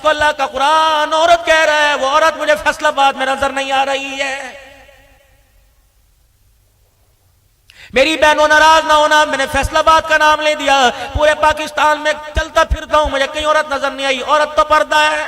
کو اللہ کا قرآن عورت کہہ رہا ہے، وہ عورت مجھے فیصلہ آباد میں نظر نہیں آ رہی ہے۔ میری بہنوں ناراض نہ ہونا، میں نے فیصلہ آباد کا نام لے دیا، پورے پاکستان میں چلتا پھرتا ہوں، مجھے کہیں عورت نظر نہیں آئی۔ عورت تو پردہ ہے۔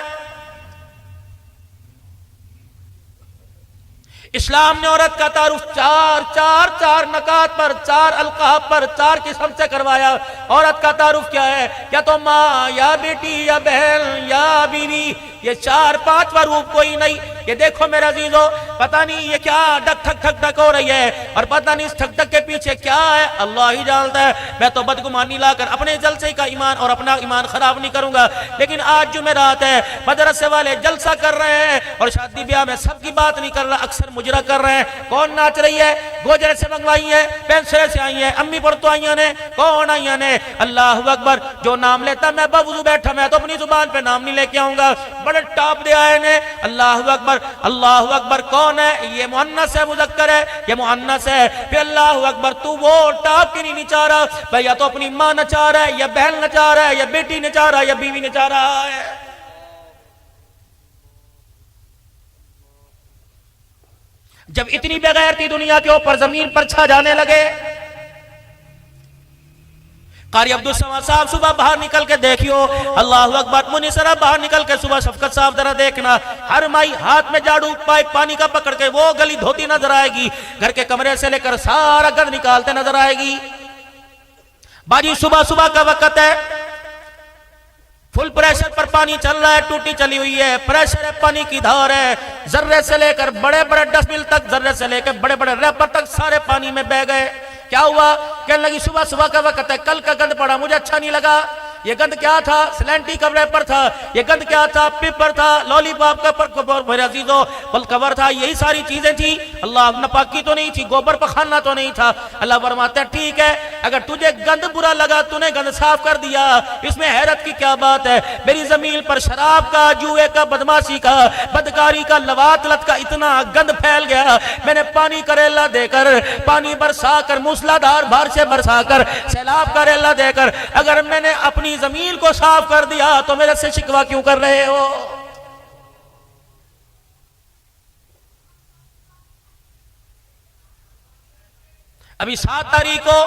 اسلام نے عورت کا تعارف چار نکات پر، 4 القاب پر، 4 قسم سے کروایا۔ عورت کا تعارف کیا ہے؟ یا تو ماں، یا بیٹی، یا بہن، یا بیوی۔ یہ 4-5واں روپ کوئی نہیں۔ یہ دیکھو میرے عزیزو، پتہ نہیں یہ کیا ڈک ٹھک ٹھک ٹھک ہو رہی ہے، اور پتہ نہیں اس ٹھک ٹھک کے پیچھے کیا ہے، اللہ ہی جانتا ہے۔ میں تو بدگمانی لا کر اپنے جلسے کا ایمان اور اپنا ایمان خراب نہیں کروں گا، لیکن آج جمعرات ہے، مدرسے والے جلسہ کر رہے ہیں، اور شادی بیاہ میں سب کی بات نہیں کر رہا، اکثر مجرا کر رہے ہیں۔ کون ناچ رہی ہے؟ گوجرے سے منگوائی ہے، پینسرے سے آئی ہیں، امی پڑتو آئیاں نے، کون آئیاں نے؟ اللہ اکبر۔ جو نام لیتا میں باوضو بیٹھا، میں تو اپنی زبان پہ نام نہیں لے کے آؤں گا، بڑے ٹاپ دے آئے نے۔ اللہ اکبر، اللہ اکبر۔ کون ہے یہ؟ مؤنث ہے مذکر ہے؟ یہ مؤنث ہے۔ پھر اللہ اکبر، تو وہ ٹاپ کی نہیں نچا رہا بھئی، یا تو اپنی ماں نچا رہا ہے، یا بہن نچا رہا ہے، یا بیٹی نچا رہا ہے، یا بیوی نچا رہا ہے۔ جب اتنی بغیرتی دنیا کے اوپر زمین پر چھا جانے لگے، قاری عبدالسمد صاحب صبح باہر نکل کے دیکھیو، اللہ اکبر، منی سرہ باہر نکل کے صبح شفقت صاحب ذرا دیکھنا، ہر مائی ہاتھ میں جاڑو پائپ پانی کا پکڑ کے وہ گلی دھوتی نظر آئے گی، گھر کے کمرے سے لے کر سارا گند نکالتے نظر آئے گی۔ باجی صبح صبح کا وقت ہے، فل پریشر پر پانی چل رہا ہے، ٹوٹی چلی ہوئی ہے، پریشر ہے، پانی کی دھار ہے، ذرے سے لے کر بڑے بڑے ڈسبل تک، ذرے سے لے کر بڑے بڑے ریپر تک سارے پانی میں بہ گئے۔ کیا ہوا؟ کہنے لگی صبح صبح کا وقت ہے، کل کا گند پڑا، مجھے اچھا نہیں لگا۔ یہ گند کیا تھا؟ سلینٹی کا ریپر تھا۔ یہ گند کیا تھا؟ پیپر تھا، لولی پاپ کا میرے عزیزو پل کور تھا، یہی ساری چیزیں تھی۔ اللہ نپاکی تو نہیں تھی، گوبر پخانا تو نہیں تھا۔ اللہ فرماتا ہے ٹھیک ہے، اگر تجھے گند برا لگا، تو نے گند صاف کر دیا، اس میں حیرت کی کیا بات ہے؟ میری زمین پر شراب کا، جوئے کا، بدماشی کا، بدکاری کا، لواطلت کا اتنا گند پھیل گیا، میں نے پانی کا ریلا دے کر، پانی برسا کر، موسلادھار بارش سے برسا کر، سیلاب کا ریلا دے کر، اگر میں نے اپنی زمین کو صاف کر دیا تو میرے سے شکوہ کیوں کر رہے ہو؟ ابھی 7 تاریخ کو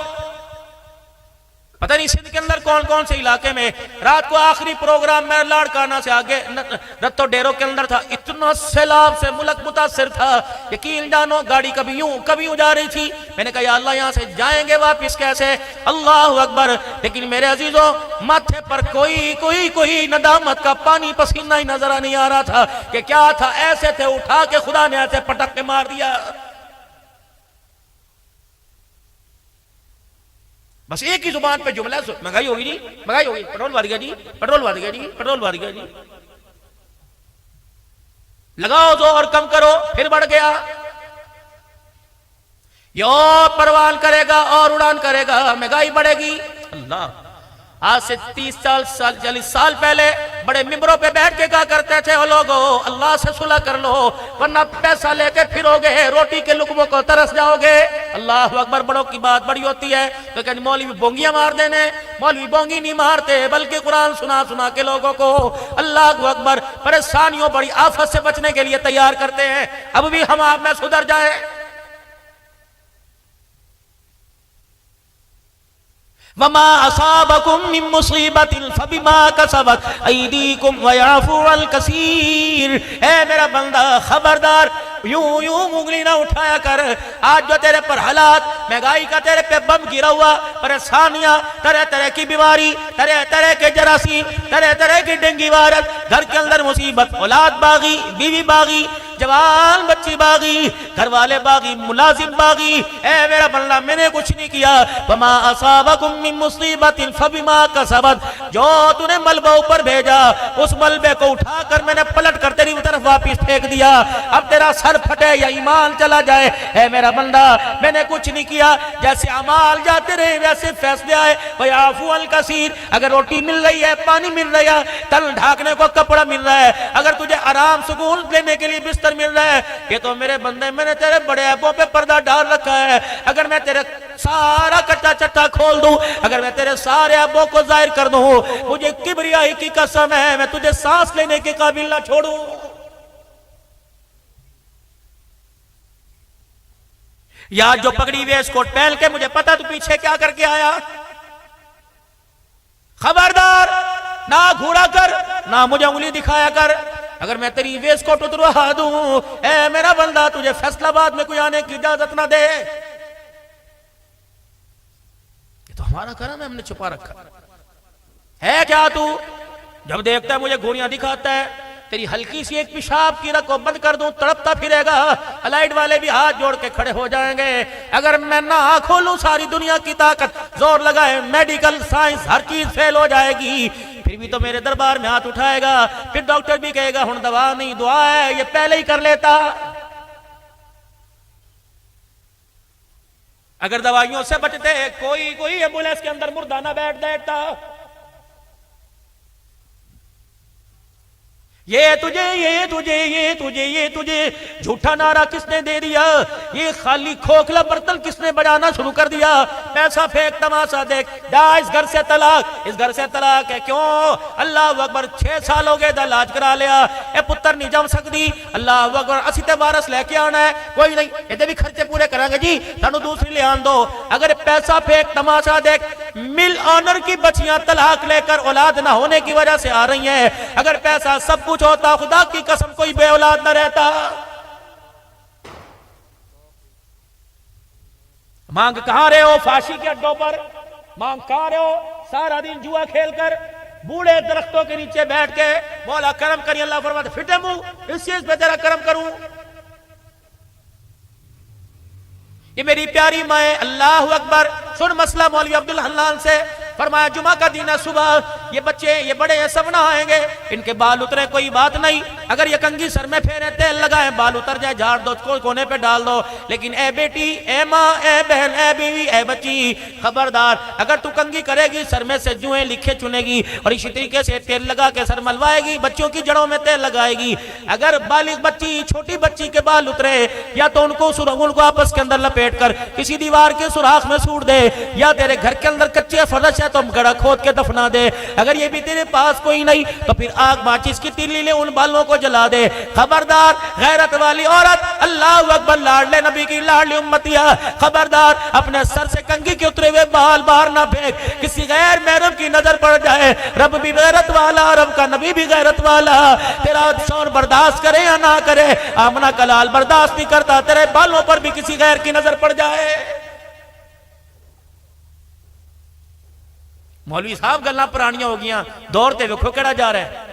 پتہ نہیں سندھ کے اندر کون کون سے علاقے میں رات کو آخری پروگرام میں لاڑکانہ سے آگے رتو ڈیرو کے اندر تھا، اتنا سیلاب سے ملک متاثر تھا، یقین جانو گاڑی کبھی یوں جا رہی تھی، میں نے کہا یا اللہ یہاں سے جائیں گے واپس کیسے؟ اللہ اکبر۔ لیکن میرے عزیزوں ماتھے پر کوئی ندامت کا پانی پسینہ ہی نظر نہیں آ رہا تھا کہ کیا تھا، ایسے تھے اٹھا کے خدا نے ایسے پٹک کے مار دیا۔ بس ایک ہی زبان پہ جملہ ہے، مہنگائی ہوگی جی، مہنگائی ہوگی، پیٹرول بڑھ گیا جی، پیٹرول بڑھ گیا جی، پیٹرول بڑھ گیا جی، لگاؤ دو اور کم کرو، پھر بڑھ گیا۔ یہ اور پروان کرے گا اور اڑان کرے گا، مہنگائی بڑھے گی۔ اللہ، آج سے 30 سال 40 سال پہلے بڑے ممبروں پہ بیٹھ کے کہا کرتے تھے وہ لوگو اللہ سے صلح کر لو ورنہ پیسہ لے کے پھرو گے، روٹی کے لقموں کو ترس جاؤ گے۔ اللہ اکبر، بڑوں کی بات بڑی ہوتی ہے، تو کہ مولوی بونگیاں مار دینے، مولوی بونگی نہیں مارتے بلکہ قرآن سنا کے لوگوں کو اللہ اکبر پریشانیوں بڑی آفت سے بچنے کے لیے تیار کرتے ہیں۔ اب بھی ہم آپ میں سدھر جائیں۔ وما اصابكم من مصیبت فبما کسبت ایدیکم ویعفو عن کثیر۔ اے میرا بندہ خبردار، یوں انگلی نہ اٹھایا کر۔ آج جو تیرے پر حالات، مہنگائی کا تیرے پہ بم گرا ہوا، پریشانیاں، طرح طرح کی بیماری، طرح طرح کے جراثیم، طرح طرح کی ڈینگی وائرس، گھر کے اندر مصیبت، اولاد باغی، بیوی باغی، جوان بچی باغی، گھر والے باغی، ملازم باغی۔ اے میرا بندہ میں نے کچھ نہیں کیا۔ وما اصابکم من مصیبت فبما کسبت، جو تو نے ملبہ اوپر بھیجا اس ملبے کو اٹھا کر میں نے پلٹ کر تیری طرف واپس پھینک دیا۔ اب تیرا سر پھٹے یا ایمان چلا جائے، اے میرا بندہ میں نے کچھ نہیں کیا۔ جیسے اعمال جاتے رہے ویسے فیصلے آئے۔ ویعفو عن کثیر، اگر روٹی مل رہی ہے، پانی مل رہا ہے، تن ڈھانکنے کو کپڑا مل رہا ہے، اگر تجھے آرام سکون لینے کے لیے بستر اندر مل رہا ہے، یہ تو میرے بندے میں نے تیرے بڑے عیبوں پہ پردہ ڈال رکھا ہے، اگر میں تیرے سارا کٹا چٹا کھول دوں، اگر میں تیرے سارے عیبوں کو ظاہر کر دوں، مجھے کبریائی کی قسم ہے میں تجھے سانس لینے کے قابل نہ چھوڑوں۔ یا جو پگڑی ویس کوٹ پہن کے مجھے پتا تو پیچھے کیا کر کے آیا، خبردار نہ گھوڑا کر نہ مجھے انگلی دکھایا کر، اگر میں تیری ویس کوٹ اتروا دوں اے میرا بندہ تجھے فیصل آباد میں کوئی آنے کی اجازت نہ دے۔ یہ تو ہمارا کرم ہے، ہم نے چھپا رکھا ہے کیا تو جب دیکھتا ہے مجھے گھوڑیاں دکھاتا ہے، تیری ہلکی سی ایک پیشاب کی رگ کو بند کر دوں تڑپتا پھرے گا، الائیڈ والے بھی ہاتھ جوڑ کے کھڑے ہو جائیں گے، اگر میں نہ کھولوں ساری دنیا کی طاقت زور لگائے میڈیکل سائنس ہر چیز فیل ہو جائے گی، پھر بھی تو میرے دربار میں ہاتھ اٹھائے گا، پھر ڈاکٹر بھی کہے گا ہن دوا نہیں دعا ہے، یہ پہلے ہی کر لیتا۔ اگر دوائیوں سے بچتے کوئی ایمبولینس کے اندر مردہ نہ بیٹھتا، یہ تجھے جھوٹا نعرہ کس نے دے دیا، یہ خالی کھوکھلا برتن کس نے بجانا شروع کر دیا، پیسہ پھینک تماشا دیکھ، جا اس گھر سے طلاق، اس گھر سے طلاق ہے، کیوں؟ اللہ اکبر 6 سال ہو گئے دا علاج کرا لیا، اے پتر نہیں جم سکتی، اللہ اکبر اسی تے وارث لے کے آنا ہے، کوئی نہیں یہ بھی خرچے پورے کریں گے جی، تانوں دوسری لے آن دو، اگر پیسہ پھینک تماشا دیکھ، مل آنر کی بچیاں طلاق لے کر اولاد نہ ہونے کی وجہ سے آ رہی ہیں، اگر پیسہ سب کچھ ہوتا خدا کی قسم کوئی بے اولاد نہ رہتا۔ مانگ کہاں رہے ہو؟ فاشی کے اڈوں پر مانگ کہاں رہے ہو؟ سارا دن جوا کھیل کر بوڑھے درختوں کے نیچے بیٹھ کے مولا کرم کری، اللہ فرماتا پھٹے منہ اس چیز پہ تیرا کرم کروں۔ یہ میری پیاری مائیں، اللہ اکبر، سن مسئلہ مولوی عبدالحنان سے، فرمایا جمعہ کا دن ہے، صبح یہ بچے یہ بڑے ہیں سب نہ آئیں گے، ان کے بال اترے کوئی بات نہیں، اگر یہ کنگھی سر میں پھیرے تیل لگائیں بال اتر جائے جھاڑ دو کونے پہ ڈال دو، لیکن اے بیٹی اے ماں اے بہن اے بیوی اے بچی خبردار، اگر تو کنگھی کرے گی سر میں سے جوئیں لکھے چنے گی اور اسی طریقے سے تیل لگا کے سر ملوائے گی، بچوں کی جڑوں میں تیل لگائے گی، اگر بالغ بچی چھوٹی بچی کے بال اترے یا تو ان کو آپس کے اندر لپیٹ کر کسی دیوار کے سوراخ میں سوڑ دے، یا تیرے گھر کے اندر کچے فرش ہے تو گڑا کھود کے دفنا دے، اگر یہ بھی تیرے پاس کوئی نہیں تو پھر آگ ماچس کی تیلی لے ان بالوں کو جلا دے، خبردار غیرت والی عورت، اللہ اکبر، لاڈلے نبی کی لاڈلی امتیہ، خبردار اپنے سر سے کنگھی کے اترے ہوئے بال باہر نہ پھینک، کسی غیر محرم کی نظر پڑ جائے، رب بھی غیرت والا، رب کا نبی بھی غیرت والا، تیرا شور برداشت کرے یا نہ کرے، آمنہ کا لال برداشت نہیں کرتا، تیرے بالوں پر بھی کسی غیر کی نظر پڑ جائے۔ مولوی صاحب گلنا پرانیاں ہو گیاں، دور تے وکھو کیڑا جا رہا ہے،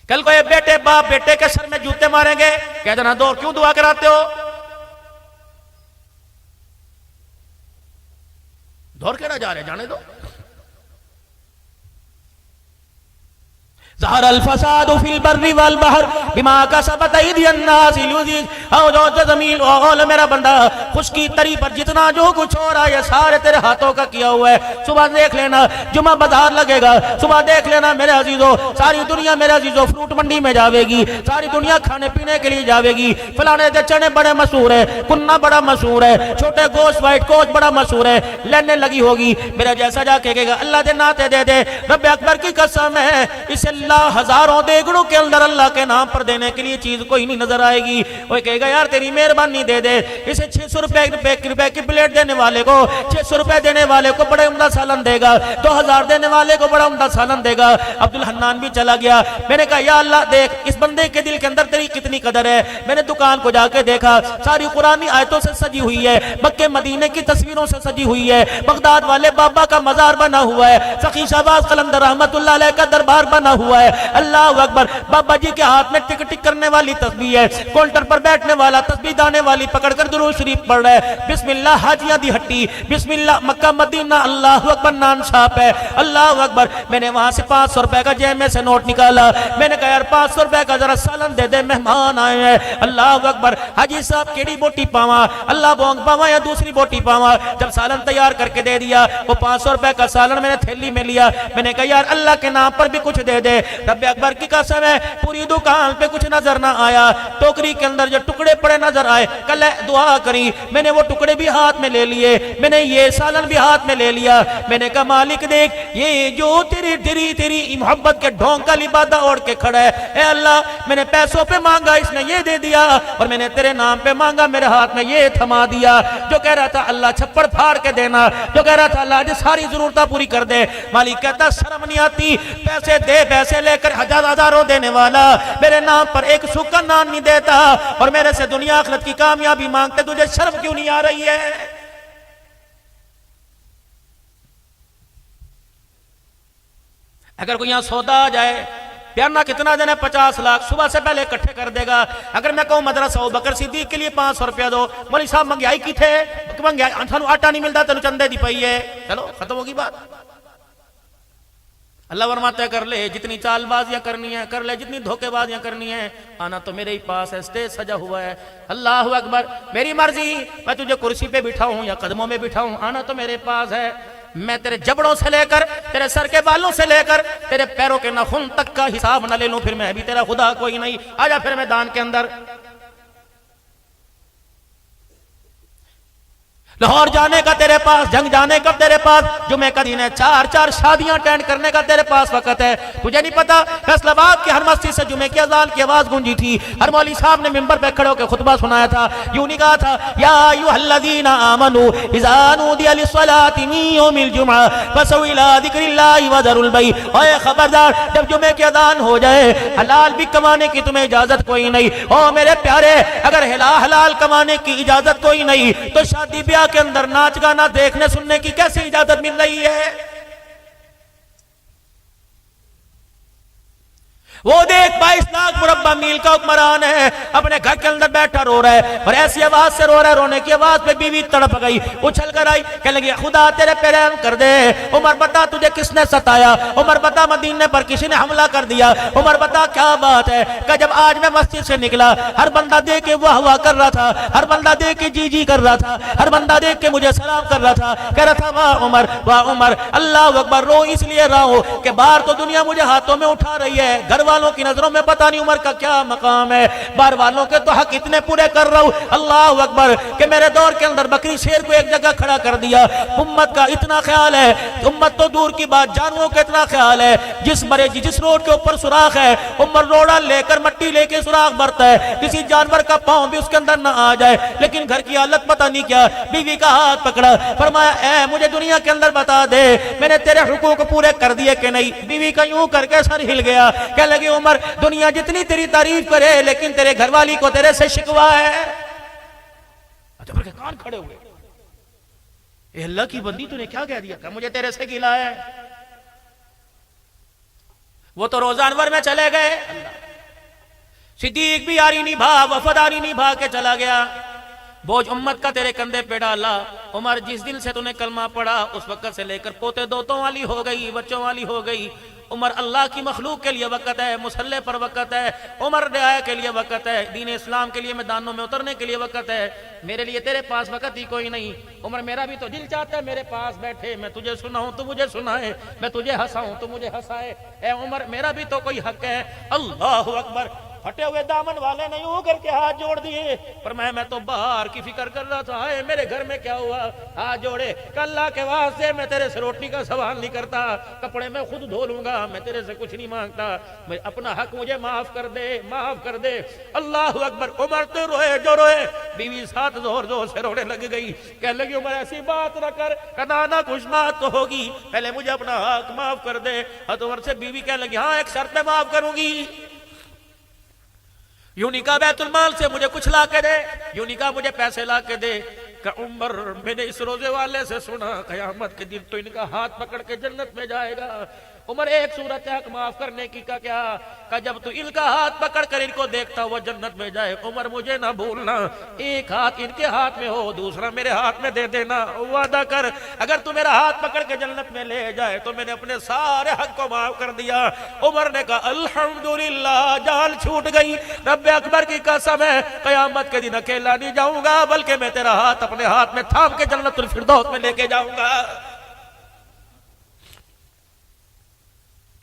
کل کو یہ بیٹے باپ بیٹے کے سر میں جوتے ماریں گے، کہہ دینا دور کیوں دعا کراتے ہو، دور کیڑا جا رہا ہے، جانے دو۔ ظہر الفساد فی البر والبحر بما کسبت ایدی الناس لیذیق او جو زمین اول میرا بندہ خشکی تری پر جتنا جو کچھ ہو رہا ہے یہ سارے تیرے ہاتھوں کا کیا ہوا ہے، صبح دیکھ لینا جمعہ بازار لگے گا، صبح دیکھ لینا میرے عزیزو، ساری دنیا میرے عزیزو فروٹ منڈی میں جاوے گی، ساری دنیا کھانے پینے کے لیے جاوے گی، فلانے دے چنے بڑے مشہور ہے، کنہ بڑا مشہور ہے، چھوٹے گوشت وائٹ گوشت بڑا مشہور ہے، لینے لگی ہوگی، میرا جیسا جا کے کہے گا اللہ دے ناتے دے دے، رب اکبر کی قسم ہے اسے اللہ ہزاروں دیگڑوں کے اندر اللہ کے نام پر دینے کے لیے چیز کوئی نہیں نظر آئے گی، وہ کہے گا یار تیری مہربانی دے دے، اسے 600 روپے کی پلیٹ دینے والے کو 600 روپے دینے والے کو بڑے عمدہ سالن دے گا، 2000 دینے والے کو بڑا عمدہ سالن دے گا۔ عبدالحنان بھی چلا گیا، میں نے کہا یا اللہ دیکھ اس بندے کے دل کے اندر تیری کتنی قدر ہے، میں نے دکان کو جا کے دیکھا ساری قرآنی آیتوں سے سجی ہوئی ہے، مکہ مدینے کی تصویروں سے سجی ہوئی ہے، بغداد والے بابا کا مزار بنا ہوا ہے، سخی شہباز قلندر رحمت اللہ علیہ کا دربار بنا ہوا ہے، اللہ اکبر، بابا جی کے ہاتھ میں ٹک ٹک کرنے والی تسبیح ہے، کونٹر پر بیٹھنے والا تسبیح دانے والی پکڑ کر درود شریف پڑھ رہا ہے، بسم اللہ حاجیاں دی ہٹی، بسم اللہ مکہ مدینہ، اللہ اکبر نان چھاپ ہے، اللہ اکبر، میں نے وہاں سے 500 روپے کا جیب میں سے نوٹ نکالا، میں نے کہا یار 500 روپے کا ذرا سالن دے دے مہمان آئے ہیں، اللہ اکبر، حاجی صاحب کیڑی بوٹی پاواں، اللہ بونگ پاواں یا دوسری بوٹی پاواں، جب سالن تیار کر کے دے دیا، وہ 500 روپے کا سالن میں نے تھیلی میں لیا، میں نے کہا یار اللہ کے نام پر بھی کچھ دے دے، رب اکبر کی قسم ہے پوری دکان پہ کچھ نظر نہ آیا، ٹوکری کے اندر جو ٹکڑے پڑے نظر آئے، کل دعا کری، میں نے وہ ٹکڑے بھی ہاتھ میں لے لیے، میں نے یہ سالن بھی ہاتھ میں لے لیا، میں نے کہا مالک دیکھ یہ جو تیری محبت کے ڈھونگ کا لبادہ اوڑھ کے کھڑا ہے، اے اللہ میں نے پیسوں پہ مانگا اس نے یہ دے دیا، اور میں نے تیرے نام پہ مانگا میرے ہاتھ میں یہ تھما دیا۔ جو کہہ رہا تھا اللہ چھپڑ پھاڑ کے دینا، جو کہہ رہا تھا اللہ جو ساری ضرورتیں پوری کر دے، مالک کہتا شرم نہیں آتی، پیسے دے، پیسے لے کر ہزاروں دینے والا میرے نام پر ایک سکہ نان نہیں دیتا، اور میرے سے دنیا آخرت کی کامیابی مانگتے، تجھے شرم کیوں نہیں آ رہی ہے؟ اگر کوئی یہاں سودا آ جائے، پیانہ کتنا دینا ہے؟ 50 لاکھ، صبح سے پہلے اکٹھے کر دے گا۔ اگر میں کہوں مدرسہ ابوبکر صدیق کے لیے 500 روپیہ دو، مولوی صاحب مہنگائی کی تھے، سانو آٹا نہیں ملتا تینوں چندے دی پئی ہے، چلو ختم ہوگی بات۔ اللہ فرماتا ہے کر لے جتنی چال بازیاں کرنی ہیں کر لے، جتنی دھوکے بازیاں کرنی ہیں، آنا تو میرے ہی پاس ہے، اسٹیج سجا ہوا ہے، اللہ اکبر، میری مرضی، میں تجھے کرسی پہ بٹھاؤں یا قدموں میں بٹھاؤں، آنا تو میرے پاس ہے۔ میں تیرے جبڑوں سے لے کر، تیرے سر کے بالوں سے لے کر، تیرے پیروں کے ناخن تک کا حساب نہ لے لوں، پھر میں بھی تیرا خدا کوئی نہیں، آجا پھر میدان کے اندر۔ لاہور جانے کا تیرے پاس، جنگ جانے کا تیرے پاس، جمعہ کا دن ہے، 4 شادیاں اٹینڈ کرنے کا تیرے پاس وقت ہے، تجھے نہیں پتا فیصل آباد کی ہر مسجد سے جمعے کی اذان کی آواز گونجی تھی، ہر مولوی صاحب نے منبر پہ کھڑے ہو کے خطبہ سنایا تھا، یوں نہیں کہا تھا یا ایھا الذین آمنوا اذا نودی للصلاۃ من یوم الجمعہ فاسعوا الی ذکر اللہ وذروا البیع، اے خبردار جب جمعے کی اذان ہو جائے حلال بھی کمانے کی تمہیں اجازت کوئی نہیں، او میرے پیارے اگر حلال کمانے کی اجازت کوئی نہیں تو شادی بیاہ کے اندر ناچ گانا دیکھنے سننے کی کیسے اجازت مل رہی ہے؟ وہ دیکھ 22 لاکھ مربع میل کا حکمران ہے، اپنے گھر کے اندر بیٹھا رو رہا ہے، اور ایسی آواز سے رو رہا ہے، رونے کی آواز پہ بیوی تڑپ گئی، اچھل کر آئی، کہنے لگی خدا تیرے پہ رحم کر دے، عمر بتا تجھے کس نے ستایا، عمر بتا مدینے پر کسی نے حملہ کر دیا، عمر بتا کیا بات ہے؟ کہ جب آج میں مسجد سے نکلا ہر بندہ دیکھ کے واہ واہ کر رہا تھا، ہر بندہ دیکھ کے جی جی کر رہا تھا، ہر بندہ دیکھ کے مجھے سلام کر رہا تھا، کہہ رہا تھا واہ عمر، اللہ اکبر، رو اس لیے رہا ہوں کہ باہر تو دنیا مجھے ہاتھوں میں اٹھا رہی ہے، گھر والوں کی نظروں میں پتہ نہیں عمر کا کیا مقام ہے، بار والوں کے تو حق اتنے پورے کر رہا ہوں، اللہ اکبر، کہ میرے دور کے اندر بکری شیر کو ایک جگہ کھڑا کر دیا، امت کا اتنا خیال ہے، امت تو دور کی بات جانوروں کا اتنا خیال ہے، جس روڈ کے اوپر سوراخ ہے عمر روڑا لے کر مٹی لے کے سوراخ بھرتا ہے، کسی جانور کا پاؤں بھی اس کے اندر نہ آ جائے، لیکن گھر کی حالت پتہ نہیں کیا، بیوی کا ہاتھ پکڑا، فرمایا اے مجھے دنیا کے اندر بتا دے میں نے تیرے حقوق پورے کر دیے کہ نہیں؟ بیوی کا یوں کر کے سر ہل گیا، کہنے لگی عمر دنیا جتنی تیری تعریف کرے لیکن تیرے گھر والی کو تیرے سے شکوا ہے۔ اچھا پر کے کان کھڑے ہوئے، اے اللہ کی بندی تو نے کیا کہہ دیا؟ کہ مجھے تیرے سے گلا ہے؟ وہ تو روزہ انور میں چلے گئے، صدیق بھی یاری نبھا وفاداری نبھا کے چلا گیا، بوجھ امت کا تیرے کندھے پہ ڈالا، عمر جس دن سے تو نے کلمہ پڑھا اس وقت سے لے کر پوتے دوتوں والی ہو گئی، بچوں والی ہو گئی، عمر اللہ کی مخلوق کے لیے وقت ہے، مسلح پر وقت ہے، عمر رعایا کے لیے وقت ہے، دین اسلام کے لیے میدانوں میں اترنے کے لیے وقت ہے، میرے لیے تیرے پاس وقت ہی کوئی نہیں، عمر میرا بھی تو دل چاہتا ہے میرے پاس بیٹھے، میں تجھے سناؤں تو مجھے سنائے، میں تجھے ہنساؤں تو مجھے ہنسائے، اے عمر میرا بھی تو کوئی حق ہے، اللہ اکبر، پھٹے ہوئے دامن والے نے یوں کر کے ہاتھ جوڑ دیے، پر میں تو باہر کی فکر کر رہا تھا، اے میرے گھر میں کیا ہوا، ہاتھ جوڑے کہ اللہ کے واسطے میں تیرے سے روٹی کا سوال نہیں کرتا، کپڑے میں خود دھو لوں گا، میں تیرے سے کچھ نہیں مانگتا، میں اپنا حق مجھے معاف کر دے، معاف کر دے، اللہ اکبر، عمر تو روئے جو روئے، بیوی ساتھ زور زور سے رونے لگ گئی، کہنے لگی عمر ایسی بات نہ کر، کدانا کچھ بات تو ہوگی، پہلے مجھے اپنا حق معاف کر دے، عمر سے بیوی کہنے لگی ہاں ایک شرط پہ معاف کروں گی، یوں نہیں کہا بیت المال سے مجھے کچھ لا کے دے، یوں نہیں کہا مجھے پیسے لا کے دے، کہ عمر میں نے اس روزے والے سے سنا قیامت کے دن تو ان کا ہاتھ پکڑ کے جنت میں جائے گا، عمر ایک صورت حق معاف کرنے کی کا کیا، کہ جب تو ان کا ہاتھ پکڑ کر ان کو دیکھتا وہ جنت میں جائے، عمر مجھے نہ بھولنا، ایک ہاتھ ان کے ہاتھ میں ہو دوسرا میرے ہاتھ میں دے دینا، وعدہ کر اگر تو میرا ہاتھ پکڑ کے جنت میں لے جائے تو میں نے اپنے سارے حق کو معاف کر دیا، عمر نے کہا الحمدللہ، جان چھوٹ گئی، رب اکبر کی قسم ہے قیامت کے دن اکیلا نہیں جاؤں گا بلکہ میں تیرا ہاتھ اپنے ہاتھ میں تھام کے جنت الفردوس میں لے کے جاؤں گا۔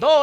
2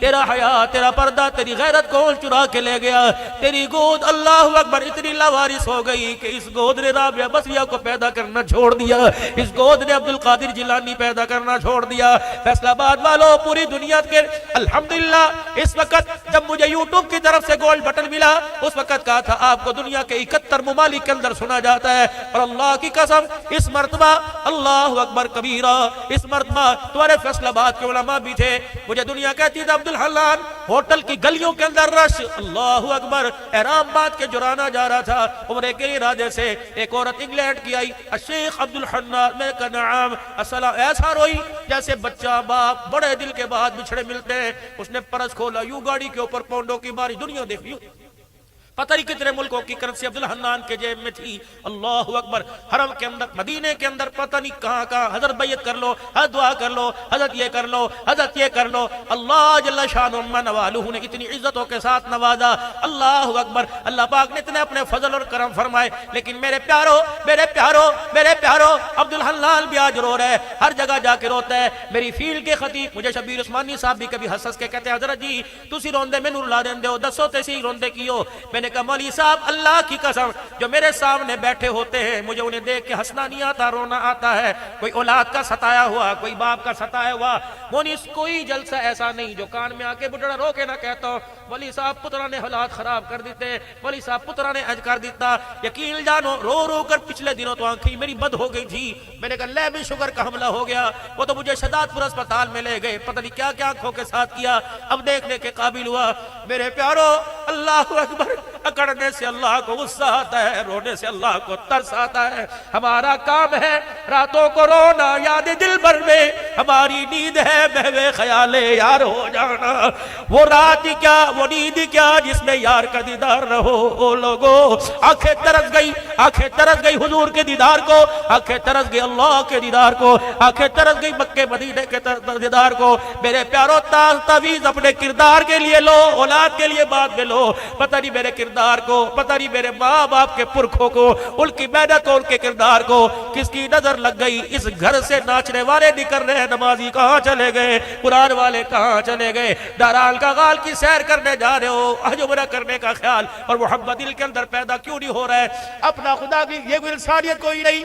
تیرا حیا، تیرا پردہ، تیری غیرت کون چرا کے لے گیا؟ تیری گود اللہ اکبر اتنی لاوارث ہو گئی کہ اس گود نے رابعہ بصریہ کو پیدا کرنا چھوڑ دیا، اس گود نے عبد القادر جیلانی پیدا کرنا چھوڑ دیا. فیصل آباد والوں، پوری دنیا کے الحمدللہ اس وقت جب مجھے یوٹیوب کی طرف سے گولڈ بٹن ملا، اس وقت کہا تھا آپ کو دنیا کے 71 ممالک کے اندر سنا جاتا ہے. اور اللہ کی قسم اس مرتبہ اللہ اکبر کبیرہ، اس مرتبہ تمہارے فیصل آباد کے علماء بھی تھے. مجھے دنیا کہتی تھی عبد الحنان ہوٹل کی گلیوں کے اندر رش، اللہ اکبر، احرام باندھ کے جرانا جا رہا تھا عمرے کے ارادے سے. ایک عورت انگلینڈ کی آئی، الشیخ عبد الحنان، میں کہا نعم السلام، ایسا روئی جیسے بچہ باپ بڑے دل کے بعد بچھڑے ملتے ہیں. اس نے پرس کھولا، یوں گاڑی کے اوپر پاؤنڈوں کی بارش، دنیا دیکھیو، پتہ نہیں کتنے ملکوں کی کرنسی عبد الحنان کے جیب میں تھی. اللہ اکبر، حرم کے اندر، مدینے کے اندر پتہ نہیں کہاں کہاں، حضرت بیعت کر لو، حضرت دعا کر لو، حضرت یہ کر لو، حضرت یہ کر لو. اللہ جل شانہ نوالہ نے اتنی عزتوں کے ساتھ نوازا. اللہ اکبر، اللہ پاک نے اتنے اپنے فضل اور کرم فرمائے. لیکن میرے پیارو، میرے پیارو، میرے پیارو، عبد الحنان بھی آج رو رہا ہے، ہر جگہ جا کے روتا ہے. میری فیلڈ کے خطیب مجھے شبیر عثمانی صاحب بھی کبھی ہنس کے کہتے ہیں حضرت جی تسی روندے میں نور لا دین دیو، دسو تسی روندے کیو؟ میں نے کہا مولوی صاحب اللہ کی قسم جو میرے سامنے بیٹھے ہوتے ہیں مجھے انہیں دیکھ کے ہنسنا نہیں آتا، رونا آتا ہے. کوئی اولاد کا ستایا ہوا، کوئی باپ کا ستایا ہوا، مونس کوئی جلسہ ایسا نہیں جو کان میں آ کے بڑھڑا رو کے نہ کہتا ہوں ولی صاحب پترا نے حالات خراب کر دیتے، ولی صاحب پترا نے اج کر دیتا. یقین جانو رو رو کر پچھلے دنوں تو آنکھیں میری بد ہو گئی تھی. میں نے کہا لیبی شوگر کا حملہ ہو گیا، وہ تو مجھے شہزاد پور اسپتال میں لے گئے، پتہ نہیں کیا کیا آنکھوں کے ساتھ کیا، اب دیکھنے کے قابل ہوا. میرے پیارو اللہ اکبر، اکڑنے سے اللہ کو غصہ آتا ہے، رونے سے اللہ کو ترس آتا ہے. ہمارا کام ہے راتوں کو رونا یاد دل بھر میں، ہماری نیند ہے بہوے خیال یار ہو جانا. وہ رات ہی کیا، وہ نیند ہی کیا جس میں یار کا دیدار نہ ہو. او لوگو آنکھیں ترس گئی، آنکھیں ترس گئی حضور کے دیدار کو، آنکھیں ترس گئی اللہ کے دیدار کو، آنکھیں ترس گئی مکے مدینے کے دیدار کو. میرے پیارو تعویذ اپنے کردار کے لیے لو، اولاد کے لیے بعد میں لو. پتہ نہیں میرے کردار کو، پتہ نہیں میرے ماں باپ کے پرکھوں کو، ان کی محنت اور ان کے کردار کو کس کی نظر لگ گئی. اس گھر سے ناچنے والے نکل رہے، نمازی کہاں چلے گئے، قرآن والے کہاں چلے گئے، دارال کا غال کی سیر کرنے جا رہے ہو، حج عمرہ کرنے کا خیال اور محبت دل کے اندر پیدا کیوں نہیں ہو رہا ہے؟ اپنا خدا کی یہ کوئی انسانیت کوئی نہیں.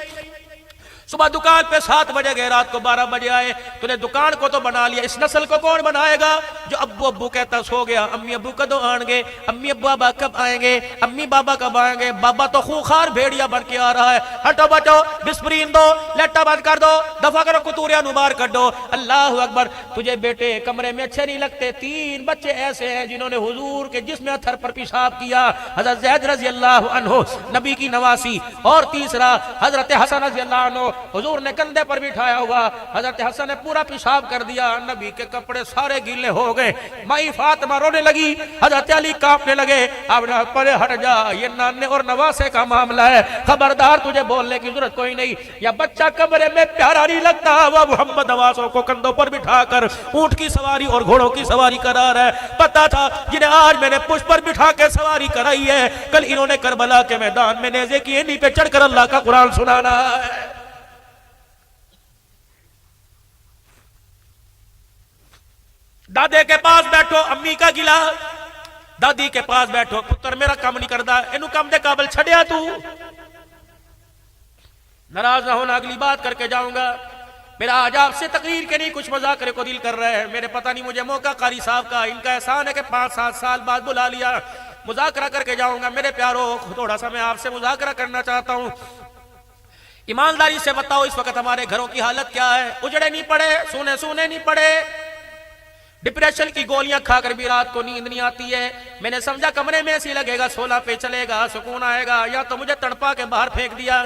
صبح دکان پہ 7 بجے گئے، رات کو 12 بجے آئے. تو نے دکان کو تو بنا لیا، اس نسل کو کون بنائے گا جو ابو کہتا سو گیا، امی ابو کدو آئیں گے، امی ابو بابا کب آئیں گے، امی بابا کب آئیں گے. بابا تو خوخار بھیڑیا بن کے آ رہا ہے. ہٹو بچو، بسپرین دو، لیٹا بند کر دو، دفع کرو کتوریاں نمار کر دو. اللہ اکبر، تجھے بیٹے کمرے میں اچھے نہیں لگتے. 3 بچے ایسے ہیں جنہوں نے حضور کے جسم اتھر پر پیشاب کیا. حضرت زید رضی اللہ عنہ نبی کی نواسی، اور تیسرا حضرت حسن رضی اللہ عنہ حضور نے کندھے پر بٹھایا ہوا. حضرت حسن نے پورا پیشاب کر دیا، نبی کے کپڑے سارے گیلے ہو گئے. مائی فاطمہ رونے لگی، حضرت علی کانپنے لگے. آپ نے پرے ہٹ جا، یہ نانے اور نواسے کا معاملہ ہے، خبردار تجھے بولنے کی ضرورت کوئی نہیں. یا بچہ کمرے میں پیارا نہیں لگتا، وہ محمد نواسوں کو کندھوں پر بٹھا کر اونٹ کی سواری اور گھوڑوں کی سواری کرا رہا ہے. پتا تھا جنہیں آج میں نے پشت پر بٹھا کے سواری کرائی ہے، کل انہوں نے کربلا کے میدان میں نیزے کی اینی پہ چڑھ کر اللہ کا قرآن سنانا ہے. دادے کے پاس بیٹھو، امی کا گلا، دادی کے پاس بیٹھو، پتر میرا کام نہیں کرتا، اینو کام دے قابل چھڑیا تو. ناراض نہ ہونا، اگلی بات کر کے جاؤں گا. میرا آج آپ سے تقریر کے نہیں کچھ مذاکرے کو دل کر رہے ہیں. میرے پتہ نہیں مجھے موقع قاری صاحب کا، ان کا احسان ہے کہ 5-7 سال بعد بلا لیا، مذاکرہ کر کے جاؤں گا. میرے پیارو تھوڑا سا میں آپ سے مذاکرہ کرنا چاہتا ہوں. ایمانداری سے بتاؤ اس وقت ہمارے گھروں کی حالت کیا ہے؟ اجڑے نہیں پڑے، سونے نہیں پڑے، ڈپریشن کی گولیاں کھا کر بھی رات کو نیند نہیں آتی ہے. میں نے سمجھا کمرے میں ایسی لگے گا 16 پہ چلے گا، سکون آئے گا، یا تو مجھے تڑپا کے باہر پھینک دیا.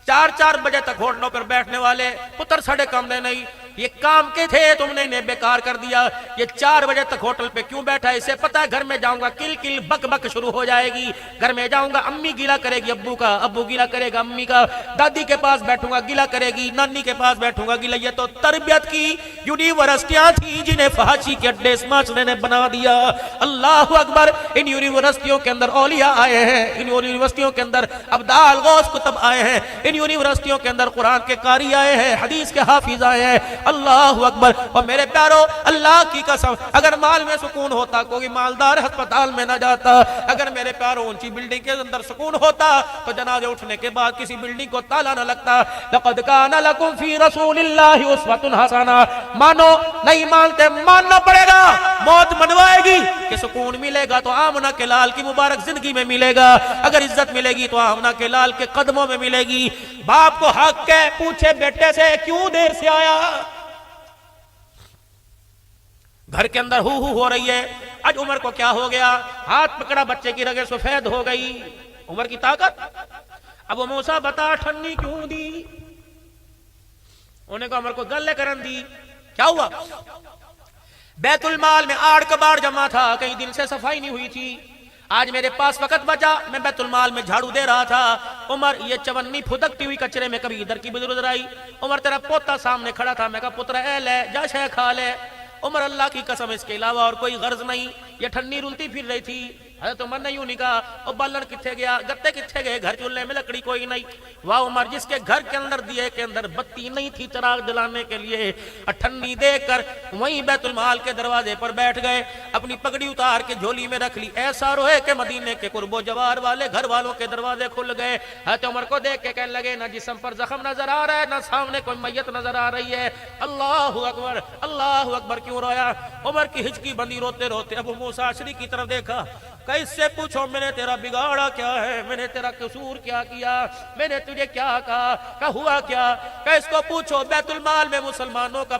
4 بجے تک ہوٹلوں پر بیٹھنے والے پتر ساڑھے کمرے نہیں، یہ کام کے تھے تم نے انہیں بیکار کر دیا. یہ 4 بجے تک ہوٹل پہ کیوں بیٹھا ہے؟ اسے پتا ہے گھر میں جاؤں گا کل کل بک بک شروع ہو جائے گی. گھر میں جاؤں گا امی گیلا کرے گی ابو کا، ابو گیلا کرے گا امی کا، دادی کے پاس بیٹھوں گا گیلا کرے گی، نانی کے پاس بیٹھوں گا گیلا. یہ تو تربیت کی یونیورسٹیاں تھیں جنہیں فحاشی کے اڈے اس معاشرے نے بنا دیا. اللہ اکبر، ان یونیورسٹیوں کے اندر اولیاء آئے ہیں، ان یونیورسٹیوں کے اندر ابدال غوث کتب آئے ہیں، ان یونیورسٹیوں کے اندر قرآن کے قاری آئے ہیں، حدیث کے حافظ آئے ہیں. اللہ اکبر۔ اور میرے پیارو اللہ کی قسم اگر مال میں سکون ہوتا کوئی مالدار ہسپتال میں نہ جاتا، اگر میرے پیارو اونچی بلڈنگ کے اندر سکون ہوتا تو جنازے اٹھنے کے بعد کسی بلڈنگ کو تالا نہ لگتا۔ لقد کان لکم فی رسول اللہ اسوۃ حسنہ، مانو نہیں مانتے ماننا پڑے گا، موت منوائے گی کہ سکون ملے گا تو آمنہ کے لال کی مبارک زندگی میں ملے گا، اگر عزت ملے گی تو آمنہ کے لال کے قدموں میں ملے گی۔ باپ کو حق ہے پوچھے بیٹے سے کیوں دیر سے آیا؟ گھر کے اندر ہو رہی ہے، آج عمر کو کیا ہو گیا؟ ہاتھ پکڑا بچے کی رگیں سفید ہو گئی، عمر کی طاقت۔ ابو موسیٰ بتا ٹھنڈی کیوں دی؟ انہیں کہا عمر کو گلے کرن دی۔ کیا ہوا؟ بیت المال میں آڑ کباڑ جمع تھا، کئی دن سے صفائی نہیں ہوئی تھی، آج میرے پاس وقت بچا، میں بیت المال میں جھاڑو دے رہا تھا۔ عمر یہ چونی پھدکتی ہوئی کچرے میں کبھی ادھر کی بدر آئی۔ عمر تیرا پوتا سامنے کھڑا تھا، میں کہا پتر اے لے جا شے کھا لے۔ عمر اللہ کی قسم اس کے علاوہ اور کوئی غرض نہیں، یہ ٹھنڈی رلتی پھر رہی تھی۔ حضرت عمر نے یوں نہیں کہا او بالن کتھے گیا، گتے کتھے گئے، گھر چولہے میں لکڑی کوئی نہیں۔ واہ عمر جس کے گھر کے اندر دیے کے اندر بتی نہیں تھی چراغ جلانے کے لیے، ٹھنڈی دیکھ کر وہیں بیت المال کے دروازے پر بیٹھ گئے، اپنی پگڑی اتار کے جھولی میں رکھ لی، ایسا روئے کہ مدینے کے قرب و جوار والے گھر والوں کے دروازے کھل گئے۔ حضرت عمر کو دیکھ کے کہنے لگے نہ جسم پر زخم نظر آ رہا ہے نہ سامنے کوئی میت نظر آ رہی ہے۔ اللہ اکبر اللہ اکبر کیوں رویا؟ عمر کی ہچکی بندی روتے روتے ابو موسیٰ اشعری کی طرف دیکھا، کہ اس سے پوچھو میں نے تیرا بگاڑا کیا ہے، میں نے تیرا قصور کیا کیا، میں نے تجھے کیا کہا، کہ ہوا کیا؟ کہ اس کو پوچھو بیت المال میں مسلمانوں کا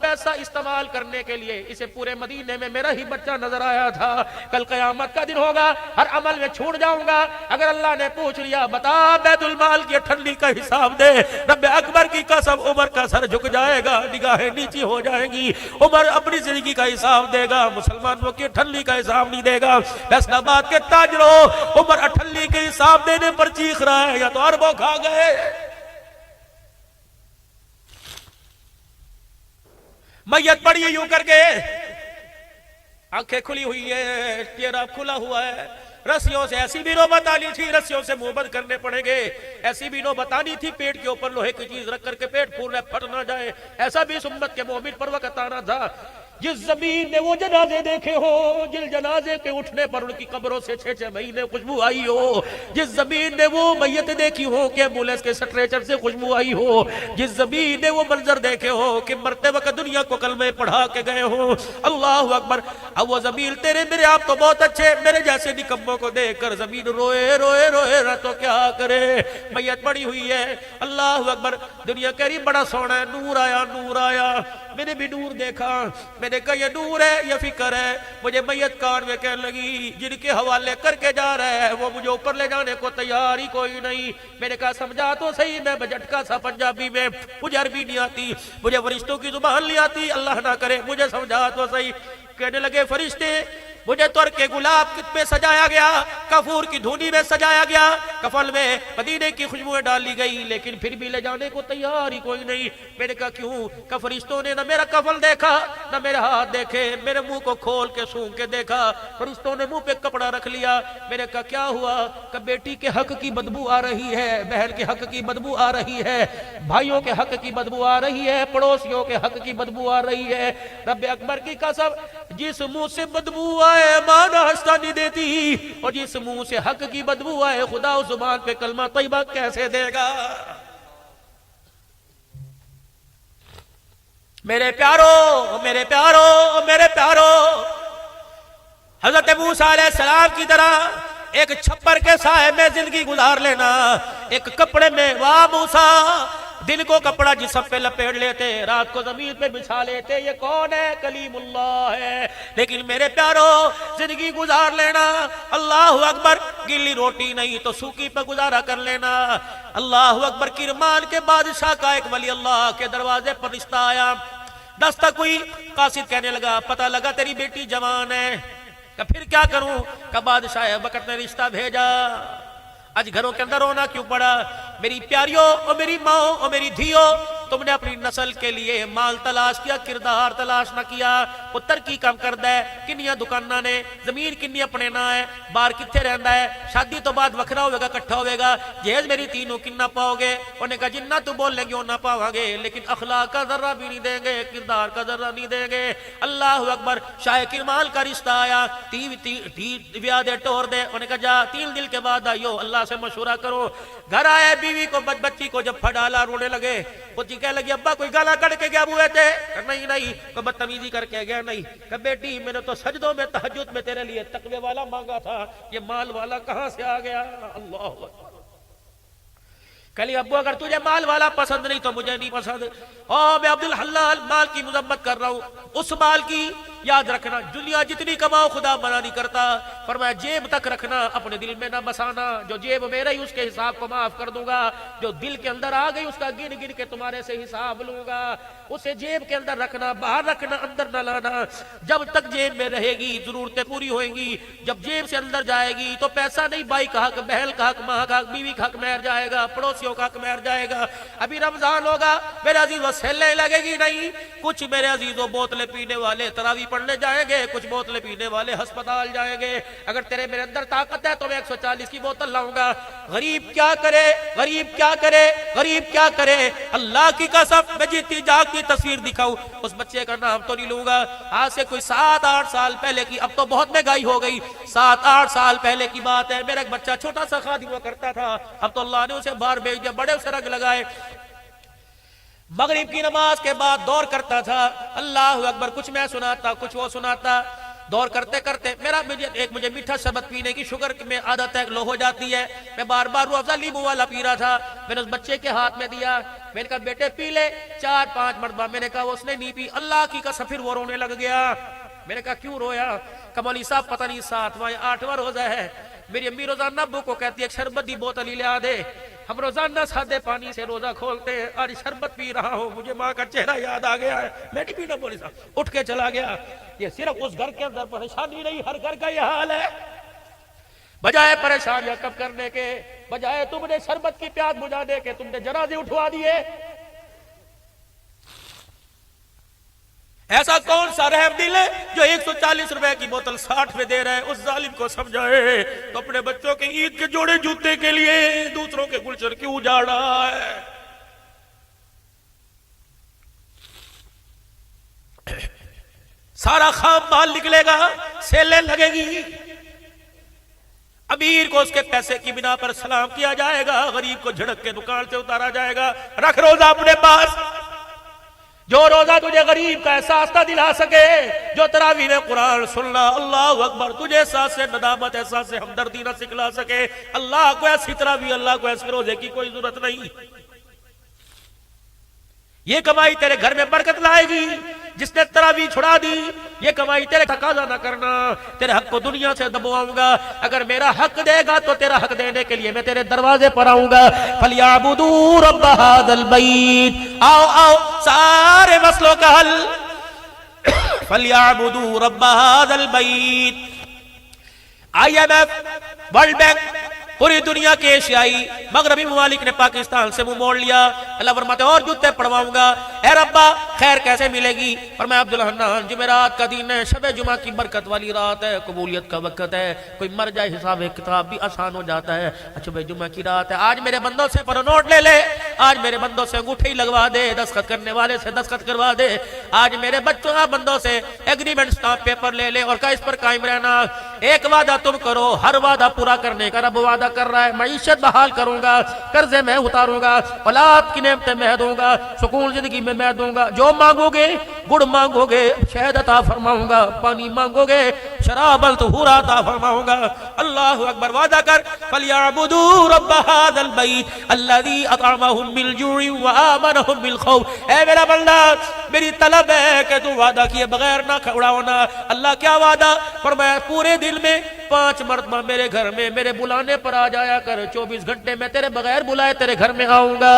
پیسہ استعمال کرنے کے لیے اسے پورے مدینے میں میرا ہی بچہ نظر آیا تھا۔ کل قیامت کا دن ہوگا، ہر عمل میں چھوٹ جاؤں گا، اگر اللہ نے پوچھ لیا بتا بیت المال کی ٹھنڈی کا حساب دے، رب اکبر کی قسم عمر کا سر جھک جائے گا، نگاہیں نیچی ہو جائیں گی۔ عمر اپنی زندگی کا حساب دے گا، مسلمانوں کی ٹھنڈی کا حساب نہیں دے گا۔ فیصل آباد کے تاجروں، عمر اٹھلی کے حساب دینے پر چیخ رہا ہے یا تو اربوں کھا گئے۔ میت پڑی یوں کر کے، آنکھیں کھلی ہوئی ہے، چہرہ کھلا ہوا ہے، رسیوں سے ایسی بھی نوبت آنی تھی، رسیوں سے محبت کرنے پڑیں گے، ایسی بھی نوبت آنی تھی پیٹ کے اوپر لوہے کی چیز رکھ کر کے پیٹ پھول رہے پھٹ نہ جائے، ایسا بھی سمت کے مومن پر وقت آنا تھا۔ جس زمین نے وہ جنازے دیکھے ہو، جس جنازے کے اٹھنے پر ان کی قبروں سے 6 مہینے خوشبو آئی ہو، جس زمین نے وہ میت دیکھی ہو کہ ایمبولینس کے سٹریچر سے خوشبو آئی ہو، جس زمین نے وہ منظر دیکھے ہو کہ مرتے وقت دنیا کو کلمے پڑھا کے گئے ہو، اللہ اکبر۔ اب وہ زمین تیرے میرے آپ تو بہت اچھے، میرے جیسے نکموں کو دیکھ کر زمین روئے روئے روئے نہ تو کیا کرے، میت پڑی ہوئی ہے، اللہ اکبر۔ دنیا کہہ رہی بڑا سونا ہے، نور آیا نور آیا، میں نے بھی نور دیکھا، میں نے کہا یہ نور ہے یہ فکر ہے۔ مجھے میت کار میں کہنے لگی جن کے حوالے کر کے جا رہا ہے وہ مجھے اوپر لے جانے کو تیار ہی کوئی نہیں۔ میں نے کہا سمجھا تو صحیح، میں بجٹکا سا پنجابی میں، مجھے عربی نہیں آتی، مجھے فرشتوں کی زبان نہیں آتی، اللہ نہ کرے مجھے سمجھا تو صحیح۔ کہنے لگے فرشتے مجھے تر کے گلاب پہ سجایا گیا، کافور کی دھونی میں سجایا گیا، کفن میں مدینے کی خوشبوئیں ڈالی گئی، لیکن پھر بھی لے جانے کو تیار ہی کوئی نہیں۔ میں نے کہا کیوں؟ کہ فرشتوں نے نہ میرا کفن دیکھا نہ میرے ہاتھ دیکھے، میرے منہ کو کھول کے سونگ کے دیکھا، فرشتوں نے منہ پہ کپڑا رکھ لیا۔ میں نے کہا کیا ہوا؟ کہ بیٹی کے حق کی بدبو آ رہی ہے، بہن کے حق کی بدبو آ رہی ہے، بھائیوں کے حق کی بدبو آ رہی ہے، پڑوسیوں کے حق کی بدبو آ رہی ہے۔ رب اکبر کی قسم جس منہ سے بدبو آئے ماں ناشتہ نہیں دیتی، اور جس منہ سے حق کی بدبو آئے خدا اس زبان پہ کلمہ طیبہ کیسے دے گا؟ میرے پیارو میرے پیارو میرے پیارو، حضرت موسیٰ علیہ السلام کی طرح ایک چھپر کے سائے میں زندگی گزار لینا، ایک کپڑے میں، واہ موسیٰ دن کو کپڑا جسم پہ لپیٹ لیتے، رات کو زمین پہ بچھا لیتے، یہ کون ہے؟ کلیم اللہ ہے۔ لیکن میرے پیارو زندگی گزار لینا، اللہ اکبر، گلی روٹی نہیں تو سوکی پہ گزارا کر لینا، اللہ اکبر۔ کرمان کے بادشاہ کا ایک ولی اللہ کے دروازے پر رشتہ آیا، دستک ہوئی، قاصد کہنے لگا پتہ لگا تیری بیٹی جوان ہے، کہ پھر کیا کروں؟ کہ بادشاہ وقت نے رشتہ بھیجا، آج گھروں کے اندر رونا کیوں پڑا؟ میری پیاریوں اور میری ماں اور میری دھیوں، تم نے اپنی نسل کے لیے مال تلاش کیا کردار تلاش نہ کیا پتر کی کام کردا ہے کنیاں دکاناں نے زمین کنی اپنے نہ ہے باہر کتھے رہندا ہے شادی تو بعد وکھرا ہوے گا کٹھا ہوے گا جہیز میری تینوں کنا پاؤ گے انہیں کہا جنہ تو بول لیں گے وہ نہ پاؤ گے لیکن اخلاق کا ذرہ بھی نہیں دیں گے کردار کا ذرہ نہیں دیں گے اللہ اکبر شاہ کرمال کا رشتہ آیا بیاہ دے ٹور دے انہیں کہا جا 3 دن کے بعد آئیو اللہ سے مشورہ کرو گھر آئے بیوی کو بچی کو جب پھڑالا رونے لگے بچی کہہ لگی ابا کوئی گالا کڑ کے گیا ہوئے تھے نہیں کوئی بدتمیزی کر کے گیا نہیں کہ بیٹی میں نے تو سجدوں میں تہجد میں تیرے لیے تقوی والا مانگا تھا یہ مال والا کہاں سے آ گیا اللہ اکبر کہلی ابو اگر تجھے مال والا پسند نہیں تو مجھے نہیں پسند میں عبدالحلال مال کی مذمت کر رہا ہوں اس مال کی یاد رکھنا دنیا جتنی کماؤ خدا منع نہیں کرتا فرمایا جیب تک رکھنا اپنے دل میں نہ بسانا جو جیب میرا ہی اس کے حساب کو معاف کر دوں گا جو دل کے اندر آ گئی اس کا گن گن کے تمہارے سے حساب لوں گا اسے جیب کے اندر رکھنا باہر رکھنا اندر نہ لانا جب تک جیب میں رہے گی ضرورتیں پوری ہوئیں گی جب جیب سے اندر جائے گی تو پیسہ نہیں بھائی کا حق بہن کا حق ماں کا حق بیوی کا حق مہر جائے گا پڑوسیوں کا حق مہر جائے گا ابھی رمضان ہوگا میرے عزیز وہ سیلنے لگے گی نہیں کچھ میرے عزیزوں بوتلیں پینے والے تراویح پڑھنے جائیں گے کچھ بوتلیں پینے والے ہسپتال جائیں گے اگر تیرے میرے اندر طاقت ہے تو میں 140 کی بوتل لاؤں گا غریب کیا کرے غریب کیا کرے غریب کیا کرے اللہ کی قسم میں جیتی جاگتی تصویر دکھاؤں اس بچے کا نام تو نہیں لوں گا آج سے کوئی 7-8 سال پہلے کی اب تو بہت مہنگائی ہو گئی 7-8 سال پہلے کی بات ہے میرا ایک بچہ چھوٹا سا خادم ہوا کرتا تھا اب تو اللہ نے اسے باہر بھیج دیا بڑے اسے رنگ لگائے مغرب کی نماز کے بعد دور کرتا تھا اللہ اکبر کچھ میں سناتا کچھ وہ سناتا دور کرتے کرتے مجھے میٹھا شربت پینے کی شوگر میں عادت ہے لو ہو جاتی ہے میں بار بار روح افزا لیمو والا پی رہا تھا میں نے اس بچے کے ہاتھ میں دیا میں نے کہا بیٹے پی لے 4-5 مرتبہ میں نے کہا اس نے نہیں پی اللہ کی قسم پھر وہ رونے لگ گیا میں نے کہا کیوں رویا کہ مولوی صاحب پتہ نہیں 7واں یا 8واں روزہ ہے میری امی روزانہ ابو کو کہتی ہے شربت دی بوتل ہی لے آ دے ہم روزانہ سادے پانی سے روزہ کھولتے ہیں آج شربت پی رہا ہوں مجھے ماں کا چہرہ یاد آ گیا ہے میں نہیں پینا مولوی صاحب اٹھ کے چلا گیا یہ صرف اس گھر کے اندر پریشانی نہیں ہر گھر کا یہ حال ہے بجائے پریشانیاں کم کرنے کے بجائے تم نے شربت کی پیاس بجھانے کے تم نے جنازے اٹھوا دیے ایسا کون سا رحم دل ہے جو 140 روپے کی بوتل 60 میں دے رہا ہے اس ظالم کو سمجھائے تو اپنے بچوں کے عید کے جوڑے جوتے کے لیے دوسروں کے گلشن کیوں اجاڑ رہا ہے سارا خام مال نکلے گا سیلیں لگے گی امیر کو اس کے پیسے کی بنا پر سلام کیا جائے گا غریب کو جھڑک کے دکان سے اتارا جائے گا رکھ روزہ اپنے پاس جو روزہ تجھے غریب کا احساس نہ دلا سکے جو تراویح میں قرآن سننا اللہ اکبر تجھے احساس سے ندامت احساس سے ہمدردی نہ سکھلا سکے اللہ کو ایسی تراویح اللہ کو ایسے روزے کی کوئی ضرورت نہیں یہ کمائی تیرے گھر میں برکت لائے گی جس نے تراویح چھڑا دی یہ کمائی تیرے تقاضا نہ کرنا تیرے حق کو دنیا سے دبواؤں گا اگر میرا حق دے گا تو تیرا حق دینے کے لیے میں تیرے دروازے پر آؤں گا فَلْيَعْبُدُوا رَبَّ هَذَا الْبَيْتِ آؤ سارے مسئلوں کا حل فَلْيَعْبُدُوا رَبَّ هَذَا الْبَيْتِ IMF ورلڈ بینک پوری دنیا کے ایشیائی مغربی ممالک نے پاکستان سے منہ موڑ لیا اللہ فرماتے اور جوتے پڑھواؤں گا اے ربا خیر کیسے ملے گی فرمایا عبدالحنان جمعرات کا دن ہے شب جمعہ کی برکت والی رات ہے قبولیت کا وقت ہے کوئی مر جائے حساب کتاب بھی آسان ہو جاتا ہے اچھا بھائی جمعہ کی رات ہے آج میرے بندوں سے پر نوٹ لے لے آج میرے بندوں سے انگوٹھی لگوا دے دستخط کرنے والے سے دستخط کروا دے آج میرے بچوں بندوں سے ایگریمنٹ سٹامپ پیپر لے لے اور کا اس پر قائم رہنا ایک وعدہ تم کرو ہر وعدہ پورا کرنے کا رب وعدہ کر رہا ہے معیشت بحال کروں گا قرضے میں اتاروں گا اولاد کی نعمتیں میں دوں گا سکون زندگی میں دوں گا جو مانگو گے گڑ مانگو گے شہد عطا فرماؤں گا پانی مانگو گے شراب الطہور عطا فرماؤں گا اللہ اکبر وعدہ کر فَلْيَعْبُدُوا رَبَّ هَذَا الْبَيْتِ الَّذِي أَطْعَمَهُم مِّنْ جُوعٍ وَآمَنَهُم مِّنْ خَوْفٍ اے میرا بندہ میری طلب ہے کہ تو وعدہ کیے بغیر نہ کھڑاؤ نا اللہ کیا وعدہ فرمایا پورے دن میں 5 مرتبہ میرے گھر میں میرے بلانے پر آ جایا کر 24 گھنٹے میں تیرے بغیر بلائے تیرے گھر میں آؤں گا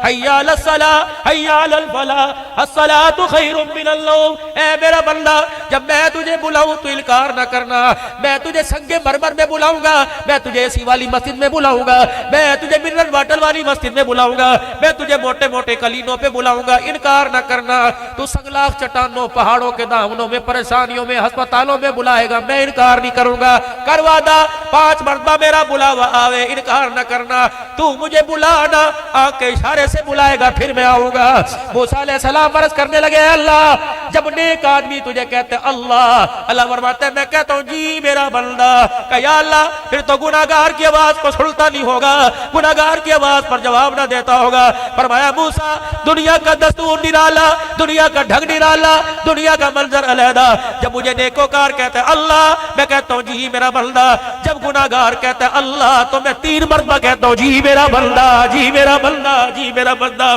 حی علی الصلاۃ حی علی الفلاح الصلاۃ خیر من النوم اے میرا بندہ جب میں تجھے بلاؤں تو انکار نہ کرنا، میں تجھے سنگ مرمر میں بلاؤں گا، میں تجھے اسی والی مسجد میں بلاؤں گا، میں تجھے منرل واٹر والی مسجد میں بلاؤں گا، میں تجھے موٹے موٹے کلینوں پہ بلاؤں گا، انکار نہ کرنا۔ تو سنگلاخ چٹانوں، پہاڑوں کے دامنوں میں، پریشانیوں میں، ہسپتالوں میں بلائے گا، میں انکار نہیں کروں گا۔ کر وعدہ 5 مرتبہ میرا بلاوا آوے، انکار نہ کرنا۔ تو مجھے بلانا، آنکھ کے اشارے سے بلائے گا، پھر میں آؤں گا۔ موسیٰ علیہ السلام عرض کرنے لگے، اللہ جب نیک آدمی تجھے کہتے اللہ، اللہ فرماتے ہیں میں کہتا ہوں جی میرا بندہ، کہ یا اللہ پھر تو گناہگار کی آواز کو سنتا نہیں ہوگا، گناہگار کی آواز پر جواب نہ دیتا ہوگا۔ فرمایا موسیٰ دنیا کا دستور نرالا، دنیا کا ڈھنگ نرالا، دنیا کا منظر علیحدہ، جب مجھے نیکوکار کہتے ہیں اللہ میں کہتا ہوں جی میرا بندہ، جب گناہگار کہتے ہیں اللہ تو میں 3 مرتبہ کہتا ہوں جی میرا بندہ، جی میرا بندہ، جی میرا بندہ۔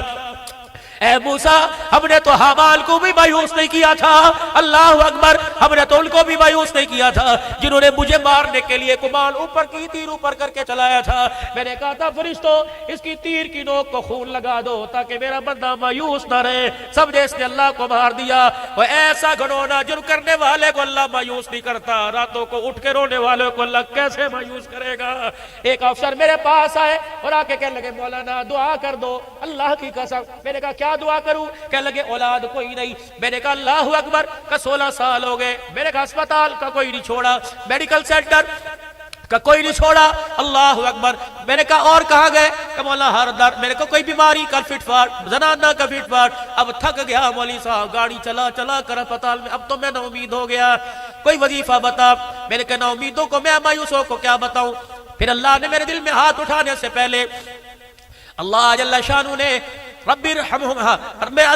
اے موسیٰ ہم نے تو حامان کو بھی مایوس نہیں کیا تھا، اللہ اکبر، ہم نے تو ان کو بھی مایوس نہیں کیا تھا جنہوں نے مجھے مارنے کے لیے کمان اوپر کی، تیر اوپر کر کے چلایا تھا۔ میں نے کہا تھا فرشتوں اس کی تیر کی نوک کو خون لگا دو تاکہ میرا بندہ مایوس نہ رہے، سمجھے اس نے اللہ کو مار دیا۔ وہ ایسا گھنونا جرم کرنے والے کو اللہ مایوس نہیں کرتا، راتوں کو اٹھ کے رونے والے کو اللہ کیسے مایوس کرے گا۔ ایک افسر میرے پاس آئے اور آ کے کہنے لگے مولانا دعا کر دو، اللہ کی قسم۔ میں نے کہا کیا دعا کروں؟ کہنے لگے اولاد کوئی نہیں۔ میں نے کہا اللہ اکبر، کا 16 سال ہو گئے، میں نے کہا اسپتال کا کوئی نہیں چھوڑا، میڈیکل سینٹر کا کوئی نہیں چھوڑا، اللہ اکبر۔ میں نے کہا اور کہاں گئے؟ کہ مولا ہر در۔ میں نے کہا کوئی بیماری کا فٹ فاٹ، زنانہ کا فٹ فاٹ۔ اب تھک گیا مولوی صاحب، گاڑی چلا چلا کر اسپتال میں، اب تو میں نا امید ہو گیا، کوئی وظیفہ بتا۔ میں نے کہا نا امیدوں کو میں مایوسوں کو کیا بتاؤں؟ پھر اللہ نے میرے دل میں ہاتھ اٹھانے سے پہلے اللہ جل شانہ نے رب ارحمہما،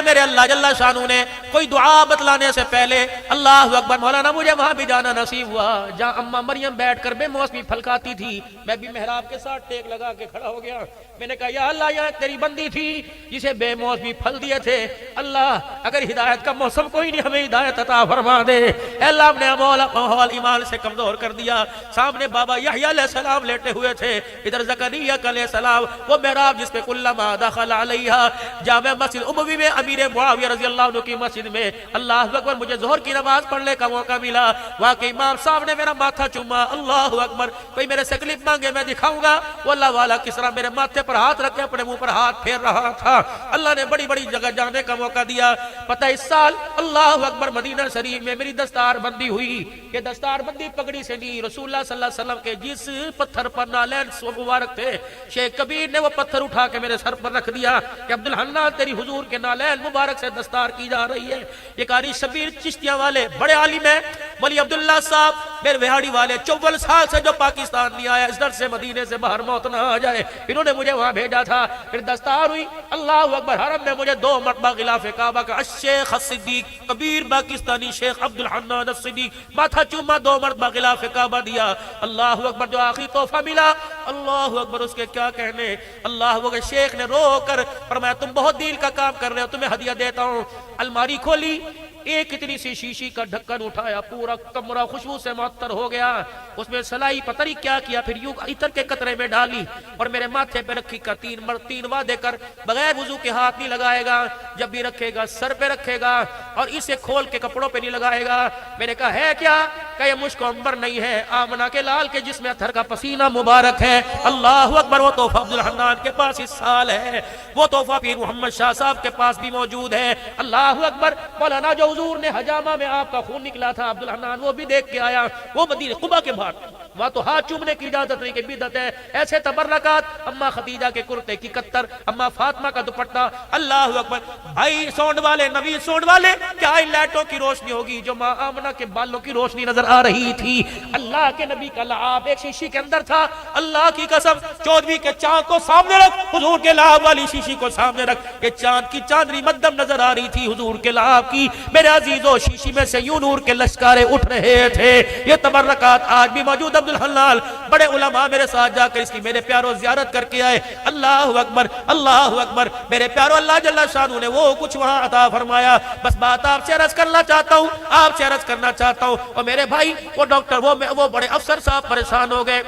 میرے اللہ جل شانہ نے کوئی دعا بتلانے سے پہلے اللہ اکبر، مولانا مجھے وہاں بھی جانا نصیب ہوا جہاں اماں مریم بیٹھ کر بے موسمی پھل کھاتی تھی، میں بھی محراب کے ساتھ ٹیک لگا کے کھڑا ہو گیا۔ میں نے کہا یا اللہ یہاں تیری بندی تھی جسے بے موسمی پھل دیے تھے، اللہ اگر ہدایت کا موسم کوئی نہیں ہمیں ہدایت عطا فرما دے۔ اے اللہ ہم نے ماحول ایمان سے کمزور کر دیا۔ سامنے بابا یحییٰ علیہ السلام لیٹے ہوئے تھے، ادھر زکریا علیہ السلام، وہ محراب جس پہ کلما دخل علیہا، جامع مسجد اموی میں امیر معاویہ رضی اللہ عنہ کی مسجد میں اللہ اکبر مجھے ظہر کی نماز پڑھنے کا موقع ملا۔ واقعی امام صاحب نے میرا ماتھا چوما، اللہ اکبر، کوئی میرے سے کلپ مانگے میں دکھاؤں گا، وہ اللہ والا کس طرح میرے ماتھے پر ہاتھ رکھ کے اپنے منہ پر ہاتھ پھیر رہا تھا۔ اللہ نے بڑی بڑی جگہ جانے کا موقع دیا۔ پتہ اس سال اللہ اکبر مدینہ شریف میں میری دستار بندی ہوئی، یہ دستار بندی پگڑی سے نہیں، رسول اللہ صلی اللہ علیہ وسلم کے جس پتھر پر نالین مبارک تھے، شیخ کبیر نے وہ پتھر اٹھا کے میرے سر پر رکھ دیا کہ عبدالحنان تیری حضور کے نالین مبارک سے دستار کی جا رہی ہے۔ یہ قاری شبیر چشتیاں والے بڑے عالم ہیں، ولی عبداللہ صاحب میرے وہاڑی والے 54 سال سے جو پاکستان نہیں آیا، اس در سے مدینے سے باہر موت نہ آ جائے، انہوں نے مجھے وہاں بھیجا تھا۔ پھر دستار ہوئی، اللہ اکبر، حرم میں مجھے 2 مرتبہ غلاف کعبہ کا الشیخ الصدیق کبیر پاکستانی شیخ عبدالحنان الصدیق ماتھا چوما، 2 مرتبہ غلاف کعبہ دیا۔ اللہ اکبر، جو آخری تحفہ ملا اللہ اکبر اس کے کیا کہنے۔ اللہ اکبر، شیخ نے رو کر فرمایا تم بہت دل کا کام کر رہے ہو، تمہیں ہدیہ دیتا ہوں۔ الماری کھولی، ایک اتنی سی شیشی کا ڈھکن اٹھایا، پورا کمرہ خوشبو سے معطر ہو گیا، اس میں سلائی پتہ نہیں کیا کیا، پھر یوں عطر کے قطرے میں ڈالی اور میرے ماتھے پہ رکھی کا 3 وعدے کر بغیر وضو کے ہاتھ نہیں لگائے گا، جب بھی رکھے گا سر پہ رکھے گا اور اسے کھول کے کپڑوں پہ نہیں لگائے گا۔ میں نے کہا ہے کیا؟ کہ یہ مشک و عنبر نہیں ہے، آمنہ کے لال کے جسم اطہر کا پسینہ مبارک ہے۔ اللہ اکبر، وہ تحفہ عبدالحنان کے پاس اس سال ہے، وہ تحفہ پیر محمد شاہ صاحب کے پاس بھی موجود ہے۔ اللہ اکبر، مولانا جو حضور نے حجامہ میں آپ کا خون نکلا تھا عبدالحنان وہ بھی دیکھ کے آیا، وہ مدینہ قباء کے باہر، وہاں تو ہاتھ چومنے کی اجازت نہیں کہ بدعت ہے۔ ایسے تبرکات، اما خدیجہ کے کرتے کی قطر، اما فاطمہ کا دوپٹہ، اللہ اکبر۔ بھائی سونڈ والے، نبی سونڈ والے، کیا ان لائٹوں کی روشنی ہوگی جو ماں آمنہ کے بالوں کی روشنی نظر آ رہی تھی؟ اللہ کے نبی کا لعاب ایک شیشی کے اندر تھا، اللہ کی قسم، 14ویں کے چاند کو سامنے رکھ، حضور کے لعاب والی شیشی کو سامنے رکھ، کہ چاند کی چاندنی مدم نظر آ رہی تھی حضور کے لعاب کی۔ میرے عزیزو، شیشی میں سے یوں نور کے لشکارے اٹھ رہے تھے۔ یہ تبرکات آج بھی موجود۔ عبدالحنان، بڑے علماء میرے ساتھ جا کر اس کی میرے پیاروں زیارت کر کے آئے۔ اللہ اکبر، اللہ اکبر، میرے پیاروں، اللہ جل شانہ نے وہ کچھ وہاں عطا فرمایا۔ بس بات آپ سے عرض کرنا چاہتا ہوں، آپ سے عرض کرنا چاہتا ہوں، اور میرے بھائی وہ ڈاکٹر وہ بڑے افسر صاحب پریشان ہو گئے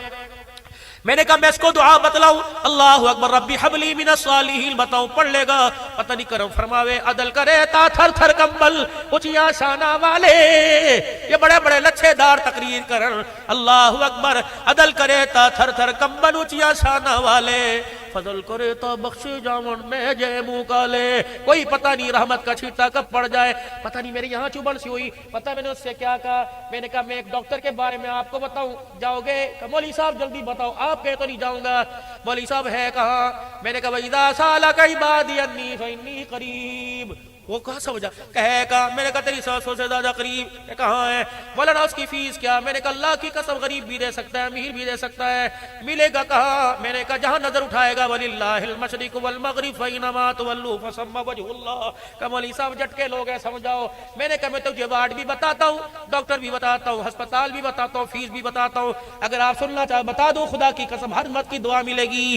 میں نے کہا میں اس کو دعا بتلاؤں؟ اللہ اکبر، ربی حبلی من الصالحین بتاؤں، پڑھ لے گا؟ پتہ نہیں کرم فرماوے عدل کرے تا تھر تھر کمبل اچیا شانہ والے، یہ بڑے بڑے لچھے دار تقریر کرن، اللہ اکبر، عدل کرے تا تھر تھر کمبل اچیا شانہ والے، فضل کرے تو بخشے جامن میں جے منہ کالے، کوئی پتہ نہیں رحمت کا چھیٹا کب پڑ جائے، پتہ نہیں میری یہاں چوبڑ سی ہوئی، پتہ میں نے اس سے کیا کہا، میں نے کہا میں ایک ڈاکٹر کے بارے میں آپ کو بتاؤں، جاؤ گے؟ کہ مولوی صاحب جلدی بتاؤ، آپ کہے تو نہیں جاؤں گا۔ مولوی صاحب ہے کہاں؟ میں نے کہا وَإِذَا سَأَلَكَ عِبَادِي عَنِّي فَإِنِّي قَرِيبٌ، وہ کہاں سمجھا؟ کہے کہا، میں نے کہا تیری 700 سے زیادہ قریب، کہ کہاں ہے؟ مولانا اس کی فیس کیا؟ میں نے کہا اللہ کی قسم غریب بھی دے سکتا ہے، امیر بھی دے سکتا ہے، ملے گا کہاں؟ میں نے کہا جہاں نظر اٹھائے گا، وَلِلَّهِ الْمَشْرِقُ وَالْمَغْرِبُ فَأَيْنَمَا تُوَلُّوا فَثَمَّ وَجْهُ اللَّهِ۔ کہ مولوی صاحب جھٹکے لوگ ہیں، سمجھاؤ۔ میں نے کہا میں تجھے وارڈ بھی بتاتا ہوں، ڈاکٹر بھی بتاتا ہوں، ہسپتال بھی بتاتا ہوں، فیس بھی بتاتا ہوں، اگر آپ سننا چاہے بتا دو، خدا کی قسم ہر مت کی دعا ملے گی۔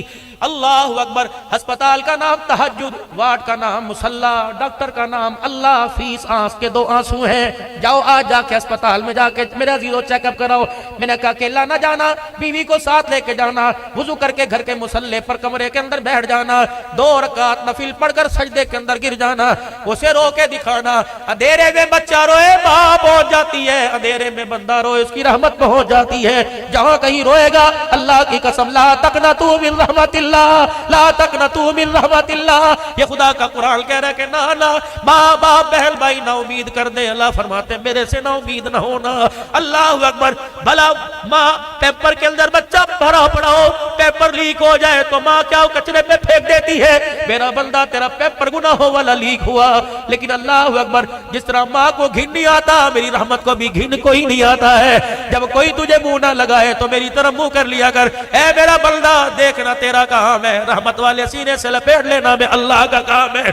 اللہ اکبر، ہسپتال کا نام تہجد، وارڈ کا نام مصلی، ڈاکٹر کا نام اللہ، فیس آنکھ کے 2 آنسو ہیں، جاؤ آج جا کے ہسپتال میں جا کے میرا زیرو چیک اپ کراؤ۔ میں نے کہا اکیلا نہ جانا، بیوی کو ساتھ لے کے جانا، وضو کر کے گھر کے مصلی پر کمرے کے اندر بیٹھ جانا، 2 رکعت نفل پڑھ کر سجدے کے اندر گر جانا، اسے رو کے دکھانا۔ اندھیرے میں بچہ روئے ماں پہنچ جاتی ہے، اندھیرے میں بندہ روئے اس کی رحمت پہنچ جاتی ہے۔ جہاں کہیں روئے گا اللہ کی قسم لا تقنطوا من رحمت اللہ، لا تقنطوا من رحمت اللہ، یہ خدا کا قرآن کہہ رہا ہے کہ نہ ماں باپ بہن بھائی نہ امید کر دے، اللہ فرماتے ہیں میرے سے نہ امید نہ ہونا۔ اللہ اکبر، بھلا ماں پیپر کے اندر بچہ بھرا پڑا ہو، پیپر لیک ہو جائے تو ماں کیا کچرے پہ پھینک دیتی ہے؟ میرا بندہ تیرا پیپر گناہوں والا لیک ہوا، لیکن اللہ اکبر جس طرح ماں کو گھن نہیں آتا، میری رحمت کو بھی گھن کوئی نہیں آتا ہے۔ جب کوئی تجھے منہ نہ لگائے تو میری طرف منہ کر لیا کر، اے میرا بندہ دیکھنا تیرا کام ہے، رحمت والے سینے سے لپیٹ لینا میں اللہ کا کام ہے۔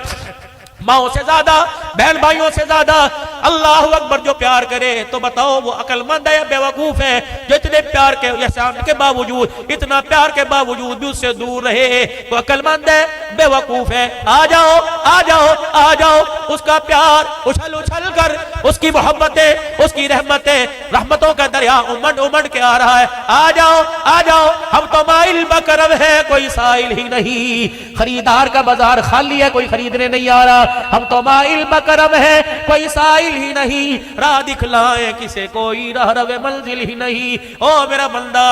ماں سے زیادہ، بہن بھائیوں سے زیادہ اللہ اکبر جو پیار کرے تو بتاؤ وہ عقل مند ہے یا بے وقوف ہے؟ جو اتنے پیار کے احسان کے باوجود، اتنا پیار کے باوجود بھی اس سے دور رہے، وہ عقل مند ہے بے وقوف ہے؟ آ جاؤ آ جاؤ آ جاؤ، اس کا پیار اچھل اچھل کر، اس کی محبتیں، اس کی رحمتیں، رحمتوں کا دریا امڑ امڑ کے آ رہا ہے۔ آ جاؤ آ جاؤ، ہم تو مائل بکرم ہے، کوئی سائل ہی نہیں، خریدار کا بازار خالی ہے، کوئی خریدنے نہیں آ رہا، ہم تو مائل بکرم ہے، کوئی سائل ہی نہیں، راہ دکھلائے کسے کوئی راہ رو منزل ہی نہیں۔ او میرا بندہ،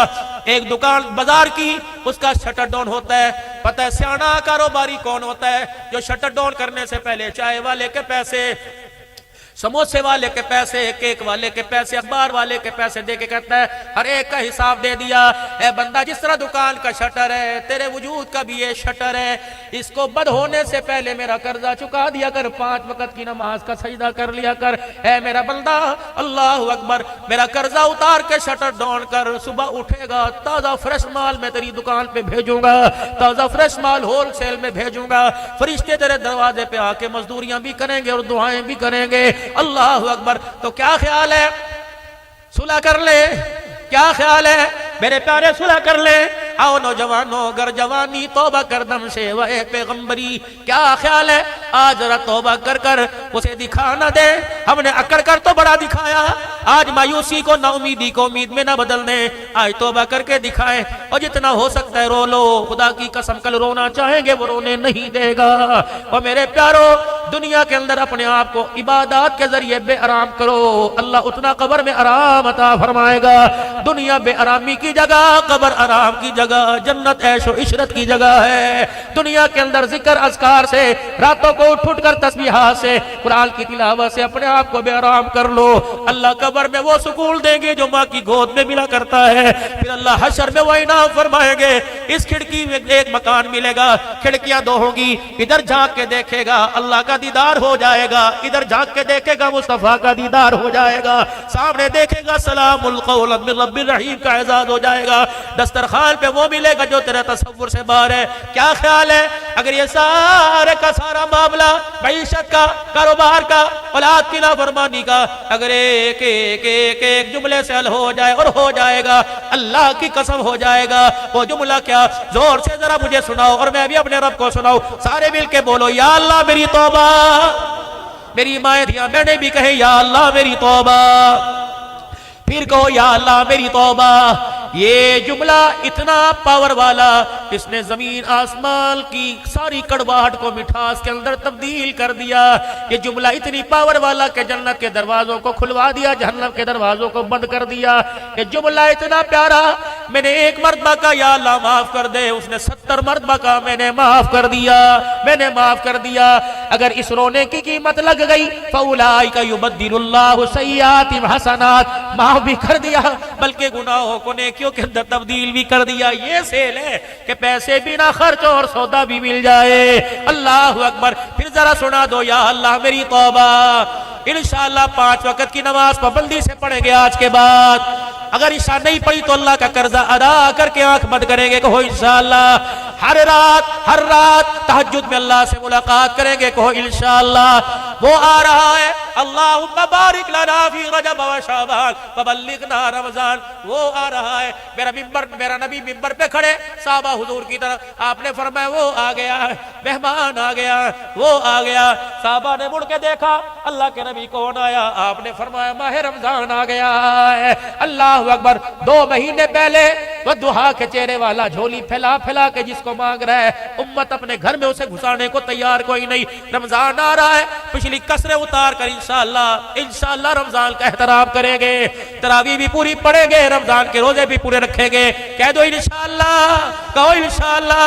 ایک دکان بازار کی، اس کا شٹر ڈاؤن ہوتا ہے، پتہ ہے سیانا کاروباری کون ہوتا ہے؟ جو شٹر ڈاؤن کرنے سے پہلے چائے والے کے پیسے، سموسے والے کے پیسے، کیک والے کے پیسے، اخبار والے کے پیسے دے کے کہتا ہے ہر ایک کا حساب دے دیا۔ اے بندہ، جس طرح دکان کا شٹر ہے، تیرے وجود کا بھی یہ شٹر ہے، اس کو بند ہونے سے پہلے میرا قرضہ چکا دیا کر، 5 وقت کی نماز کا سجدہ کر لیا کر۔ اے میرا بندہ، اللہ اکبر، میرا قرضہ اتار کے شٹر ڈاؤن کر، صبح اٹھے گا تازہ فریش مال میں تیری دکان پہ بھیجوں گا، تازہ فریش مال ہول سیل میں بھیجوں گا، فرشتے تیرے دروازے پہ آ کے مزدوریاں بھی کریں گے اور دعائیں بھی کریں گے۔ اللہ اکبر، تو کیا خیال ہے؟ صلح کر لے، کیا خیال ہے میرے پیارے؟ صلح کر لے۔ آؤ نوجوانوں، گر جوانی توبہ کر دم سے وے پیغمبری، کیا خیال ہے؟ آج ذرا توبہ کر کر اسے دکھا نہ دے، ہم نے اکڑ کر تو بڑا دکھایا، آج مایوسی کو نا امیدی کو امید میں نہ بدل دیں، آج توبہ کر کے دکھائیں، اور جتنا ہو سکتا ہے رو لو، خدا کی قسم کل رونا چاہیں گے وہ رونے نہیں دے گا۔ اور میرے پیارو، دنیا کے اندر اپنے آپ کو عبادات کے ذریعے بے آرام کرو، اللہ اتنا قبر میں آرام عطا فرمائے گا۔ دنیا بے آرامی کی جگہ، قبر آرام کی جگہ، جنت عیش و عشرت کی جگہ ہے۔ دنیا کے اندر ذکر اذکار سے، راتوں کو اٹھ اٹھ کر تسبیحات سے، قرآن کی تلاوت سے اپنے آپ کو بے آرام کر لو، اللہ قبر میں وہ سکون دیں گے جو ماں کی گود میں ملا کرتا ہے، پھر اللہ حشر میں وہ انعام فرمائیں گے۔ اس کھڑکی میں ایک مکان ملے گا، کھڑکیاں 2 ہوں گی، ادھر جھانک کے دیکھے گا اللہ کا دیدار ہو جائے گا، ادھر جھانک کے دیکھے گا مصطفیٰ کا دیدار ہو جائے گا، سامنے دیکھے گا سلام القول من رب الرحیم کا اعزاز ہو جائے گا، دسترخوان پہ وہ ملے گا جو تیرے تصور سے باہر ہے۔ کیا خیال ہے اگر یہ سارے کا سارا معاملہ معیشت کا، کاروبار کا، اولاد کی نافرمانی کا، اگر ایک ایک ایک ایک جملے سے حل ہو جائے، اور ہو جائے گا، اللہ کی قسم ہو جائے گا۔ وہ جملہ کیا؟ زور سے ذرا مجھے سناؤ اور میں بھی اپنے رب کو سناؤ، سارے مل کے بولو، یا اللہ میری توبہ۔ میری مائیں تھیاں بہنیں بھی کہیں یا اللہ میری توبہ، پھر کہو یا اللہ میری توبہ۔ یہ جملہ اتنا پاور والا، اس نے زمین آسمان کی ساری کڑواہٹ کو مٹھاس کے اندر تبدیل کر دیا۔ یہ جملہ اتنی پاور والا کہ جنت کے دروازوں کو کھلوا دیا، جہنم کے دروازوں کو بند کر دیا۔ یہ جملہ اتنا پیارا، میں نے ایک مرتبہ کہا یا اللہ معاف کر دے، اس نے 70 مرتبہ کہا میں نے معاف کر دیا، میں نے معاف کر دیا۔ اگر اس رونے کی قیمت لگ گئی فَأُولَٰئِكَ يُبَدِّلُ اللَّهُ سَيِّئَاتِهِمْ حَسَنَاتٍ، معاف بھی کر دیا بلکہ گناہوں کو نیکیوں کے اندر تبدیل بھی کر دیا۔ یہ سیل ہے کہ پیسے بھی نہ خرچ اور سودا بھی مل جائے۔ اللہ اکبر۔ پھر ذرا سنا دو یا اللہ میری توبہ۔ انشاءاللہ 5 وقت کی نماز پابندی سے پڑھیں گے آج کے بعد۔ اگر عشاء نہیں پڑھی تو اللہ کا قرضہ ادا کر کے آنکھ بند کریں گے، کہو انشاءاللہ۔ ہر رات تہجد میں اللہ سے ملاقات کریں گے، کہو انشاءاللہ۔ وہ آ رہا ہے، اللہم بارک لنا فی رجب و شعبان فبلغنا رمضان۔ وہ آ رہا ہے، میرا نبی ممبر پہ کھڑے صحابہ حضور کی طرف، آپ نے فرمایا وہ آ گیا ہے، مہمان آ گیا، وہ آ گیا۔ صحابہ نے مڑ کے دیکھا، اللہ کے نبی کون آیا؟ آپ نے فرمایا ماہ رمضان آ گیا ہے۔ اللہ اکبر۔ 2 مہینے پہلے وہ دعا کے چہرے والا جھولی پھیلا پھیلا کے جس کو مانگ رہا ہے، امت اپنے گھر میں اسے گھسانے کو تیار کوئی نہیں۔ رمضان آ رہا ہے، پچھلی کسریں اتار کر انشاءاللہ رمضان کا احترام کریں گے، تراویح بھی پوری پڑھیں گے، رمضان کے روزے بھی پورے رکھیں گے۔ کہہ دو انشاءاللہ، کہو انشاءاللہ۔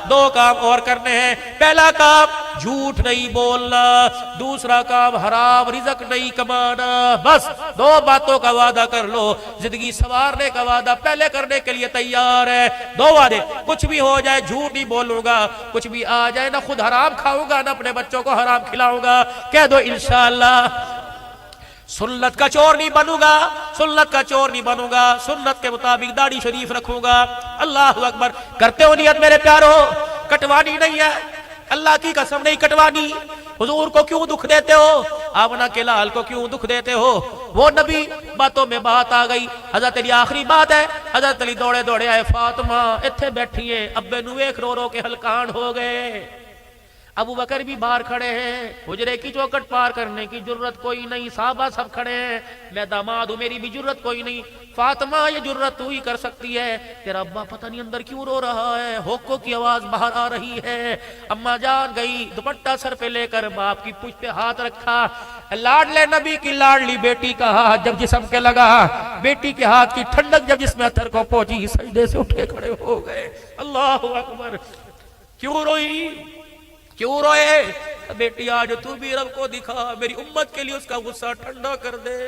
2 کام اور کرنے ہیں۔ پہلا کام جھوٹ نہیں بولنا، دوسرا کام حرام رزق نہیں کمانا۔ بس 2 باتوں کا وعدہ کر لو، زندگی سنوارنے کا وعدہ پہلے کرنے کے لیے تیار ہے۔ 2 وعدے، کچھ بھی ہو جائے جھوٹ نہیں بولوں گا، کچھ بھی آ جائے نہ خود حرام کھاؤں گا نہ اپنے بچوں کو حرام کھلاؤں گا۔ کہہ دو انشاءاللہ۔ سنت کا چور نہیں بنوں گا، سنت کا چور نہیں بنوں گا، سنت کے مطابق داڑھی شریف رکھوں گا۔ اللہ اکبر۔ کرتے ہو نیت میرے پیارو، کٹوانی نہیں ہے، اللہ کی قسم نہیں کٹوانی۔ حضور کو کیوں دکھ دیتے ہو؟ آمنہ کے لال کو کیوں دکھ دیتے ہو؟ وہ نبی، باتوں میں بات آ گئی، حضرت علی آخری بات ہے، حضرت علی دوڑے دوڑے آئے، فاطمہ اتھے بیٹھیے، ابے نو ایک رو رو کے ہلکان ہو گئے۔ ابو بکر بھی باہر کھڑے ہیں، حجرے کی چوکٹ پار کرنے کی جرت کوئی نہیں، صحابہ سب کھڑے ہیں، میں داماد ہوں میری بھی جرت کوئی نہیں۔ فاطمہ یہ جرت تو ہی کر سکتی ہے، تیرا ابا پتہ نہیں اندر کیوں رو رہا ہے، ہوکو کی آواز باہر آ رہی ہے۔ اماں جان گئی، دوپٹہ سر پہ لے کر باپ کی پشت پہ ہاتھ رکھا، لاڈلے نبی کی لاڈلی بیٹی کا ہاتھ جب جسم کے لگا، بیٹی کے ہاتھ کی ٹھنڈک جب جسم اتھر کو پہنچی، سجدے سے اٹھے کھڑے ہو گئے۔ اللہ اکبر۔ کیوں روئی؟ کیوں روئے؟ بیٹی آج تو بھی رب کو دکھا، میری امت کے لیے اس کا غصہ ٹھنڈا کر دے۔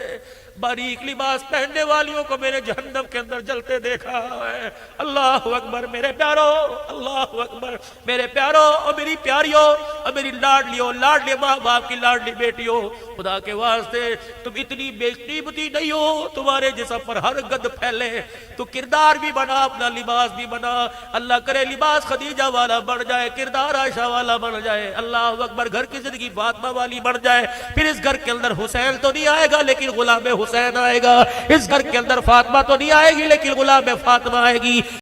باریک لباس پہننے والیوں کو میں نے جہنم کے اندر جلتے دیکھا ہے۔ اللہ اکبر میرے پیارو، اللہ اکبر میرے پیارو اور میری پیاریوں اور میری لاڈلیوں، لاڈلی ماں باپ کی لاڈلی بیٹیوں، خدا کے واسطے تم اتنی بے قیمتی نہیں ہو، تمہارے جسم پر ہر گد پھیلے، تو کردار بھی بنا، اپنا لباس بھی بنا۔ اللہ کرے لباس خدیجہ والا بن جائے، کردار عائشہ والا بن جائے۔ اللہ اکبر۔ گھر کی زندگی فاطمہ والی بن جائے، پھر اس گھر کے اندر حسین تو نہیں آئے گا لیکن غلام حسین آئے گا، اس گھر کے اندر فاطمہ تو نہیں آئے گی لیکن غلام فاطمہ آئے گی۔